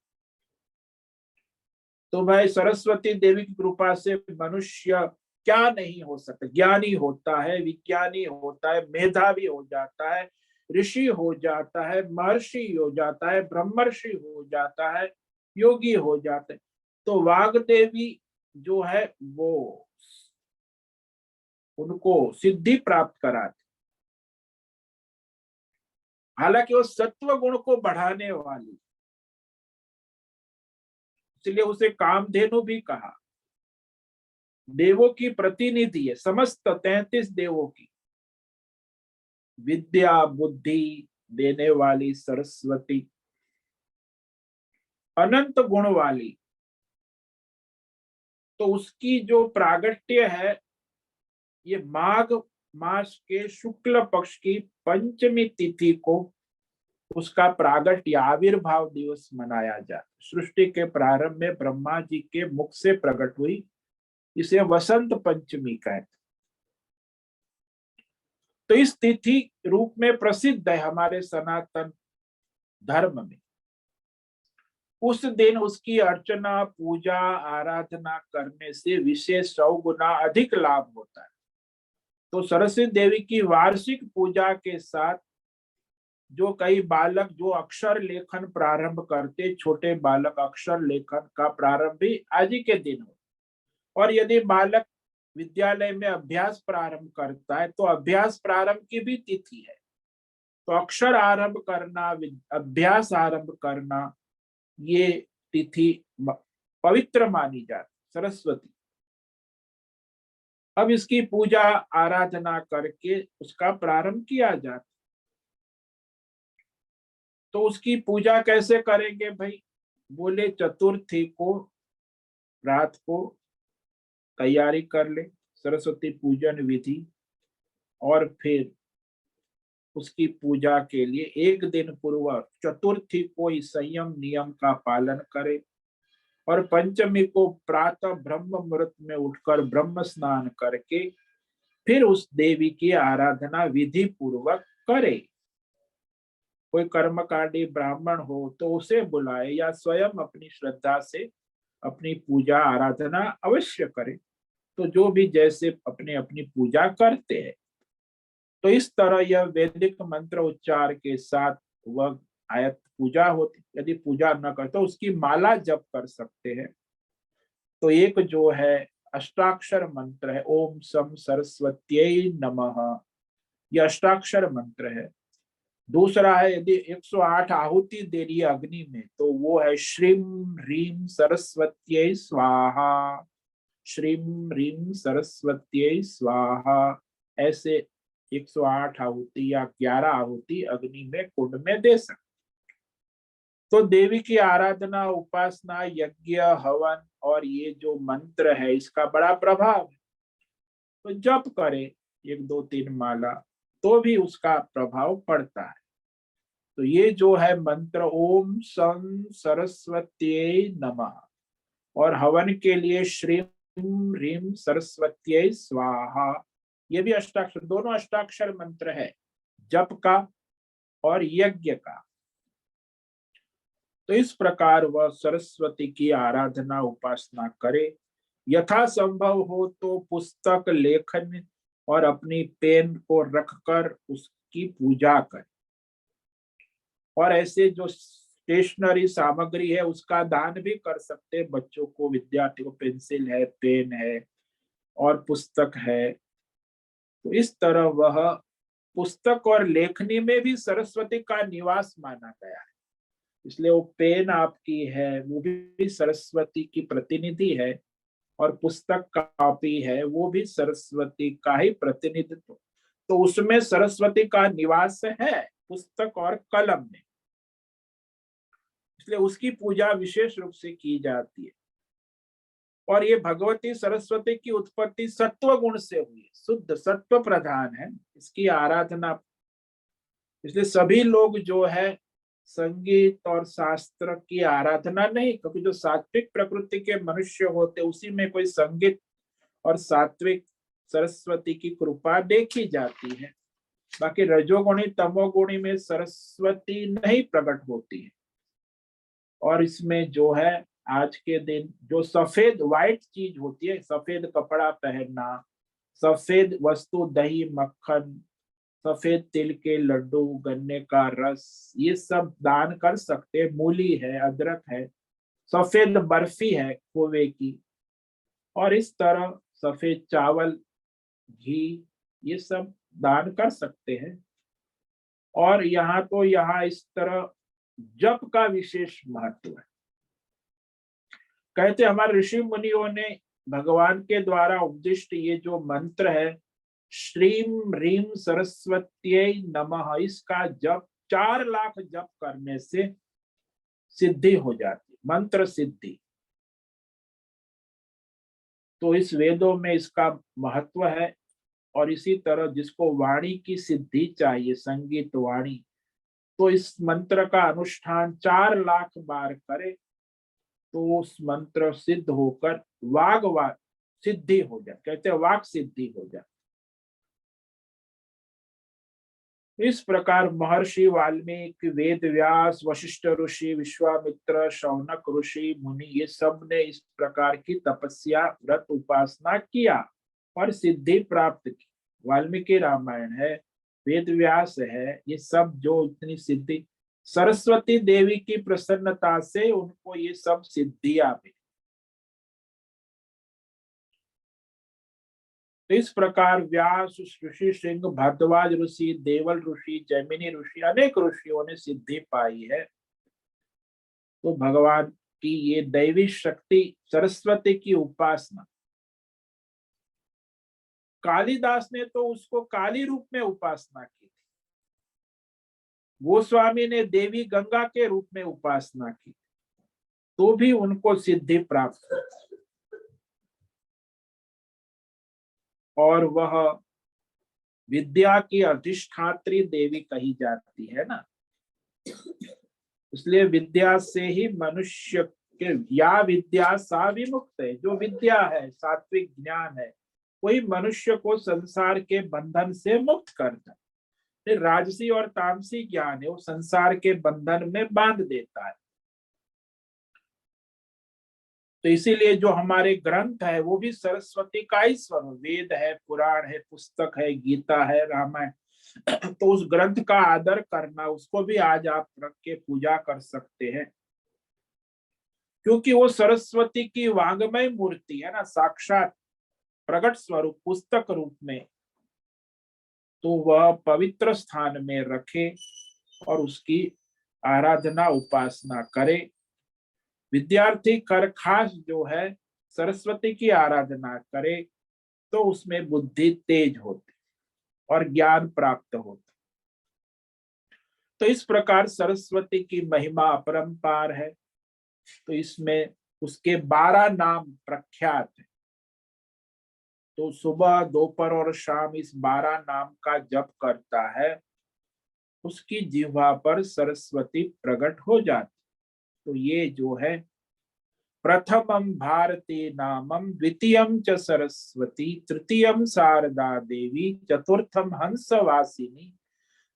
तो भाई सरस्वती देवी की कृपा से मनुष्य क्या नहीं हो सकता, ज्ञानी होता है, विज्ञानी होता है, मेधावी हो जाता है, ऋषि हो जाता है, महर्षि हो जाता है, ब्रह्मर्षि हो जाता है, योगी हो जाते हैं। तो वाग्देवी जो है वो उनको सिद्धि प्राप्त कराती। हालांकि वो सत्व गुण को बढ़ाने वाली, इसलिए उसे कामधेनु भी कहा। देवों की प्रतिनिधि है, समस्त 33 देवों की विद्या बुद्धि देने वाली सरस्वती, अनंत गुण वाली। तो उसकी जो प्रागट्य है, ये माघ मास के शुक्ल पक्ष की पंचमी तिथि को उसका प्रागट्य आविर्भाव दिवस मनाया जाता। सृष्टि के प्रारंभ में ब्रह्मा जी के मुख से प्रकट हुई, इसे वसंत पंचमी कहते। तो इस तिथि रूप में प्रसिद्ध है हमारे सनातन धर्म में। उस दिन उसकी अर्चना, पूजा, आराधना करने से विशेष 100 गुना अधिक लाभ होता है। तो सरस्वती देवी की वार्षिक पूजा के साथ जो कई बालक जो अक्षर लेखन प्रारंभ करते, छोटे बालक अक्षर लेखन का प्रारंभ भी आज ही के दिन हो। और यदि बालक विद्यालय में अभ्यास प्रारंभ करता है, तो अभ्यास प्रारंभ की भी तिथि है। तो अक्षर आरंभ करना, अभ्यास आरंभ करना, ये तिथि पवित्र मानी जाती सरस्वती। अब इसकी पूजा आराधना करके उसका प्रारंभ किया जाता। तो उसकी पूजा कैसे करेंगे भाई? बोले चतुर्थी को रात को तैयारी कर ले, सरस्वती पूजन विधि, और फिर उसकी पूजा के लिए एक दिन पूर्व चतुर्थी को इस संयम नियम का पालन करे, और पंचमी को प्रातः ब्रह्म मुहूर्त में उठकर ब्रह्म स्नान करके फिर उस देवी की आराधना विधि पूर्वक करे। कोई कर्मकांडी ब्राह्मण हो तो उसे बुलाए या स्वयं अपनी श्रद्धा से अपनी पूजा आराधना अवश्य करे। तो जो भी जैसे अपने अपनी पूजा करते हैं, तो इस तरह यह वैदिक मंत्र उच्चार के साथ वह आयत पूजा होती। यदि पूजा न कर तो उसकी माला जप कर सकते हैं। तो एक जो है अष्टाक्षर मंत्र है, ओम सम सरस्वत्यै नमः, यह अष्टाक्षर मंत्र है। दूसरा है, यदि 108 आहुति दे रही है अग्नि में, तो वो है श्रीम ह्रीम सरस्वत्यै स्वाहा, श्रीम ह्रीम सरस्वत्यै स्वाहा। ऐसे 108 आहुति या 11 आहुति अग्नि में कुंड में दे सकते। तो देवी की आराधना, उपासना, यज्ञ, हवन और ये जो मंत्र है इसका बड़ा प्रभाव है। तो जप करे 1 2 3 माला तो भी उसका प्रभाव पड़ता है। तो ये जो है मंत्र ओम सं सरस्वत्यै नमः, और हवन के लिए श्रीम ह्रीम सरस्वत्यै स्वाहा, ये भी अष्टाक्षर, दोनों अष्टाक्षर मंत्र है, जप का और यज्ञ का। तो इस प्रकार वह सरस्वती की आराधना उपासना करे। यथासंभव हो तो पुस्तक लेखन और अपनी पेन को रखकर उसकी पूजा करे। और ऐसे जो स्टेशनरी सामग्री है उसका दान भी कर सकते हैं बच्चों को, विद्यार्थी को, पेंसिल है, पेन है और पुस्तक है। तो इस तरह वह पुस्तक और लेखनी में भी सरस्वती का निवास माना गया है। इसलिए वो पेन आपकी है वो भी सरस्वती की प्रतिनिधि है, और पुस्तक कॉपी है वो भी सरस्वती का ही प्रतिनिधित्व। तो उसमें सरस्वती का निवास है, पुस्तक और कलम में, इसलिए उसकी पूजा विशेष रूप से की जाती है। और ये भगवती सरस्वती की उत्पत्ति सत्व गुण से हुई है, शुद्ध सत्व प्रधान है इसकी आराधना। इसलिए सभी लोग जो है संगीत और शास्त्र की आराधना नहीं, क्योंकि जो सात्विक प्रकृति के मनुष्य होते उसी में कोई संगीत और सात्विक सरस्वती की कृपा देखी जाती है। बाकी रजोगुणी तमोगुणी में सरस्वती नहीं प्रकट होती है। और इसमें जो है आज के दिन जो सफेद व्हाइट चीज होती है, सफेद कपड़ा पहनना, सफेद वस्तु, दही मक्खन, सफेद तिल के लड्डू, गन्ने का रस, ये सब दान कर सकते हैं। मूली है, अदरक है, सफेद बर्फी है खोवे की, और इस तरह सफेद चावल, घी, ये सब दान कर सकते हैं। और यहाँ तो यहाँ इस तरह जप का विशेष महत्व है। कहते हमारे ऋषि मुनियों ने भगवान के द्वारा उपदिष्ट ये जो मंत्र है श्रीम ह्रीम सरस्वत्यै नमः, इसका जप 4 लाख जप करने से सिद्धि हो जाती, मंत्र सिद्धि। तो इस वेदों में इसका महत्व है। और इसी तरह जिसको वाणी की सिद्धि चाहिए, संगीत वाणी, तो इस मंत्र का अनुष्ठान 4 लाख बार करे तो उस मंत्र सिद्ध होकर वाग सिद्धि हो जाए, कहते हैं वाक सिद्धि हो जाए। इस प्रकार महर्षि वाल्मीकि, वेद व्यास, वशिष्ठ ऋषि, विश्वामित्र, शौनक ऋषि, मुनि, ये सब ने इस प्रकार की तपस्या, व्रत, उपासना किया और सिद्धि प्राप्त की। वाल्मीकि रामायण है, वेद व्यास है, ये सब जो इतनी सिद्धि, सरस्वती देवी की प्रसन्नता से उनको ये सब सिद्धियां मिली। तो इस प्रकार व्यास, ऋषि सिंह, भारद्वाज ऋषि, देवल ऋषि, जैमिनी ऋषि, अनेक ऋषियों ने सिद्धि पाई है। तो भगवान की ये दैवी शक्ति सरस्वती की उपासना, कालिदास ने तो उसको काली रूप में उपासना की थी, गोस्वामी ने देवी गंगा के रूप में उपासना की, तो भी उनको सिद्धि प्राप्त हुई। और वह विद्या की अधिष्ठात्री देवी कही जाती है ना, इसलिए विद्या से ही मनुष्य के, या विद्या सा विमुक्त है, जो विद्या है, सात्विक ज्ञान है, वही मनुष्य को संसार के बंधन से मुक्त करता है। फिर राजसी और तामसी ज्ञान है वो संसार के बंधन में बांध देता है। तो इसीलिए जो हमारे ग्रंथ है वो भी सरस्वती का ही स्वरूप, वेद है, पुराण है, पुस्तक है, गीता है, रामायण। तो उस ग्रंथ का आदर करना, उसको भी आज आप रख के पूजा कर सकते हैं, क्योंकि वो सरस्वती की वांगमय मूर्ति है ना, साक्षात प्रकट स्वरूप पुस्तक रूप में। तो वह पवित्र स्थान में रखे और उसकी आराधना उपासना करे। विद्यार्थी कर खास जो है सरस्वती की आराधना करे तो उसमें बुद्धि तेज होती और ज्ञान प्राप्त होता। तो इस प्रकार सरस्वती की महिमा अपरंपार है। तो इसमें उसके 12 नाम प्रख्यात है। तो सुबह, दोपहर और शाम इस 12 नाम का जप करता है, उसकी जिह्वा पर सरस्वती प्रकट हो जाती। तो ये जो है प्रथमं भारती नामम, द्वितीयं च सरस्वती, तृतीयं शारदा देवी, चतुर्थम हंसवासिनी,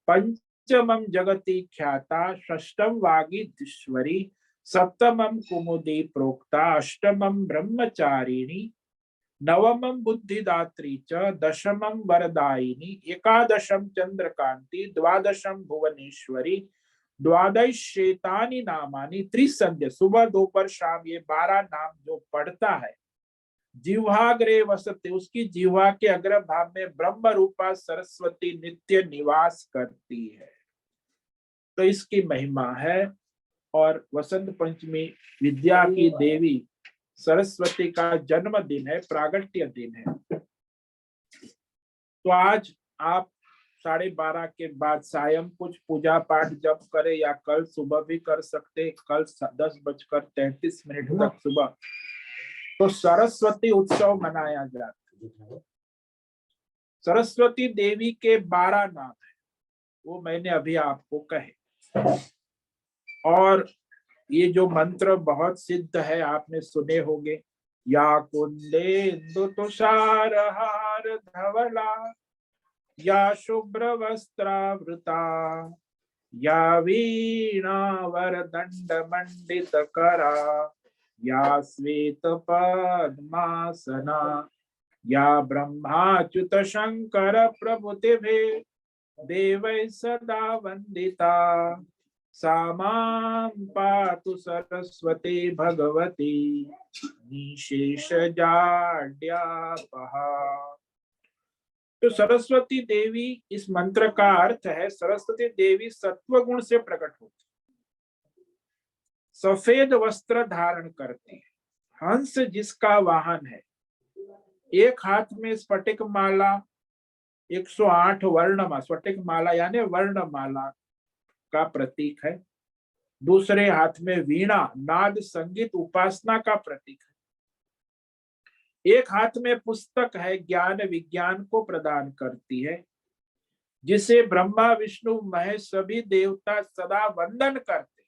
पंचमं जगति ख्याता, षष्ठम वागीश्वरी, सप्तमं कुमुदी प्रोक्ता, अष्टमं ब्रह्मचारिणी, नवमं बुद्धिदात्री च, दशमं वरदायिनी, एकादशं चंद्रकांति, द्वादशं भुवनेश्वरी, द्वादश शेतानी नामानी त्रिसंध्या। सुबह दोपहर शाम ये 12 नाम जो पढ़ता है, जिह्वाग्रे वसते, उसकी जिह्वा के अग्र भाग में ब्रह्म रूपा सरस्वती नित्य निवास करती है। तो इसकी महिमा है। और वसंत पंचमी विद्या की देवी सरस्वती का जन्म दिन है, प्रागट्य दिन है। तो आज आप 12:30 के बाद सायं कुछ पूजा पाठ जब करे, या कल सुबह भी कर सकते, कल 10:33 तक सुबह तो सरस्वती उत्सव मनाया जाता है। सरस्वती देवी के 12 नाम है, वो मैंने अभी आपको कहे। और ये जो मंत्र बहुत सिद्ध है, आपने सुने होंगे, या कुंदेन्दु तुषार हार धवला, या शुभ्र वस्त्रावृता, या वीणा वरदंड मंडित करा, या श्वेत पद्मासना, या ब्रह्माच्युत शंकर प्रभुतिभे देवै सदा वंदिता, सा मां पातु सरस्वती भगवती निशेष जाड्यापहा। तो सरस्वती देवी, इस मंत्र का अर्थ है सरस्वती देवी सत्व गुण से प्रकट होती, सफेद वस्त्र धारण करती है, हंस जिसका वाहन है, एक हाथ में स्फटिक माला, 108 वर्णमाला, स्फटिक माला यानी वर्णमाला का प्रतीक है, दूसरे हाथ में वीणा, नाद संगीत उपासना का प्रतीक है, एक हाथ में पुस्तक है, ज्ञान विज्ञान को प्रदान करती है, जिसे ब्रह्मा विष्णु महेश सभी देवता सदा वंदन करते।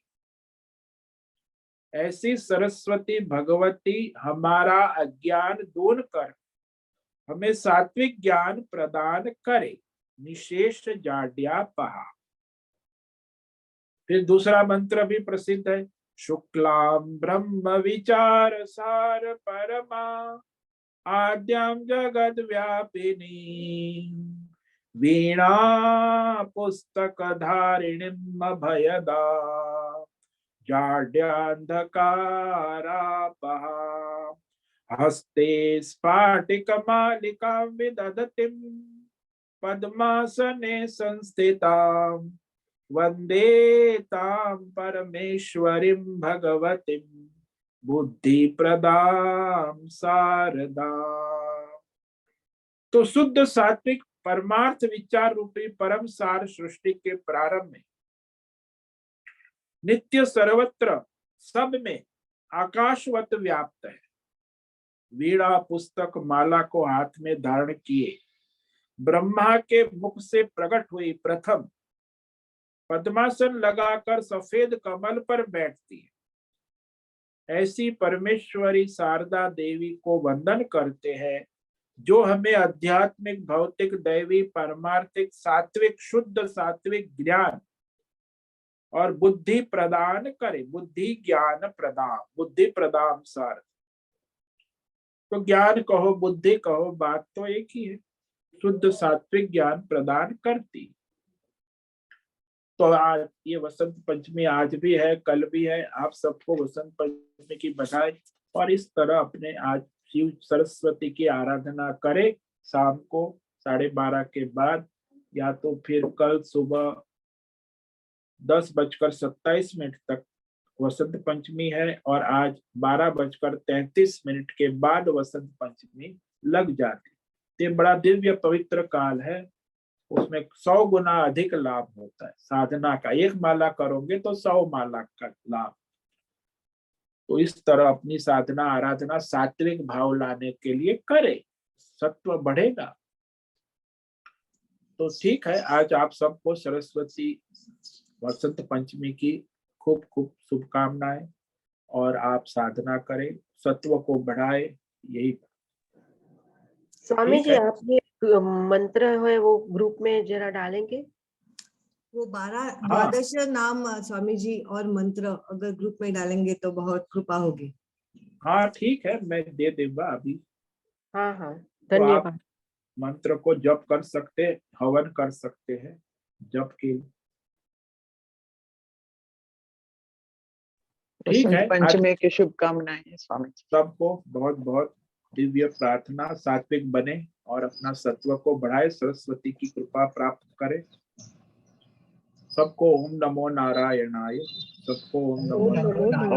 ऐसी सरस्वती भगवती हमारा अज्ञान दूर कर हमें सात्विक ज्ञान प्रदान करे, निशेष जाड्यापहा। फिर दूसरा मंत्र भी प्रसिद्ध है, शुक्लाम ब्रह्म विचार सार परमा, आद्याम जगद व्यापिनी, वीणा पुस्तक धारिणीम अभयदा, जाड्यान्धकारापहा, हस्ते स्फाटिकमालिकां विदधतीं, पद्मासने संस्थितां, वंदे तां परमेश्वरीं भगवतीं बुद्धि प्रदां शारदा। तो शुद्ध सात्विक परमार्थ विचार रूपी परम सार सृष्टि के प्रारंभ में नित्य सर्वत्र सब में आकाशवत व्याप्त है। वीणा पुस्तक माला को हाथ में धारण किए ब्रह्मा के मुख से प्रकट हुई प्रथम, पद्मासन लगाकर सफेद कमल पर बैठती है। ऐसी परमेश्वरी शारदा देवी को वंदन करते हैं जो हमें आध्यात्मिक, भौतिक, दैवी, पारमार्थिक, सात्विक, शुद्ध सात्विक ज्ञान और बुद्धि प्रदान करे। बुद्धि ज्ञान प्रदान, बुद्धि प्रदान सार। तो ज्ञान कहो, बुद्धि कहो, बात तो एक ही है। शुद्ध सात्विक ज्ञान प्रदान करती। तो आज ये वसंत पंचमी आज भी है, कल भी है। आप सबको वसंत पंचमी की बधाई। और इस तरह अपने आज शिव सरस्वती की आराधना करें। शाम को 12:30 के बाद, या तो फिर कल सुबह 10:27 तक वसंत पंचमी है, और आज 12:33 के बाद वसंत पंचमी लग जाती। ये बड़ा दिव्य पवित्र काल है। उसमें 100 गुना अधिक लाभ होता है साधना का। 1 माला करोगे तो 100 माला का लाभ। तो इस तरह अपनी साधना आराधना सात्विक भाव लाने के लिए करे, सत्व बढ़ेगा। तो ठीक है, आज आप सबको सरस्वती वसंत पंचमी की खूब खूब शुभकामनाएं। और आप साधना करें, सत्व को बढ़ाए, यही। स्वामी ठीक जी, है। आप ये मंत्र है वो ग्रुप में जरा डालेंगे? वो 12 हाँ। द्वादश नाम स्वामी जी और मंत्र अगर ग्रुप में डालेंगे तो बहुत कृपा होगी। हाँ ठीक है, मैं दे दूंगा अभी। हाँ हाँ, तो आप धन्यवाद। मंत्र को जप कर सकते, हवन कर सकते हैं जप के। ठीक वसंत है, आज पंचमी की शुभकामनाएं स्वामी जी। सबको बहुत बहुत दिव्य प्रार्थना, सात्विक बने और अपना सत्व को बढ़ाए, सरस्वती की कृपा प्राप्त करें। सबको ओम नमो नारायणाय। सबको ओम नमो ओम नमो नारायणाय।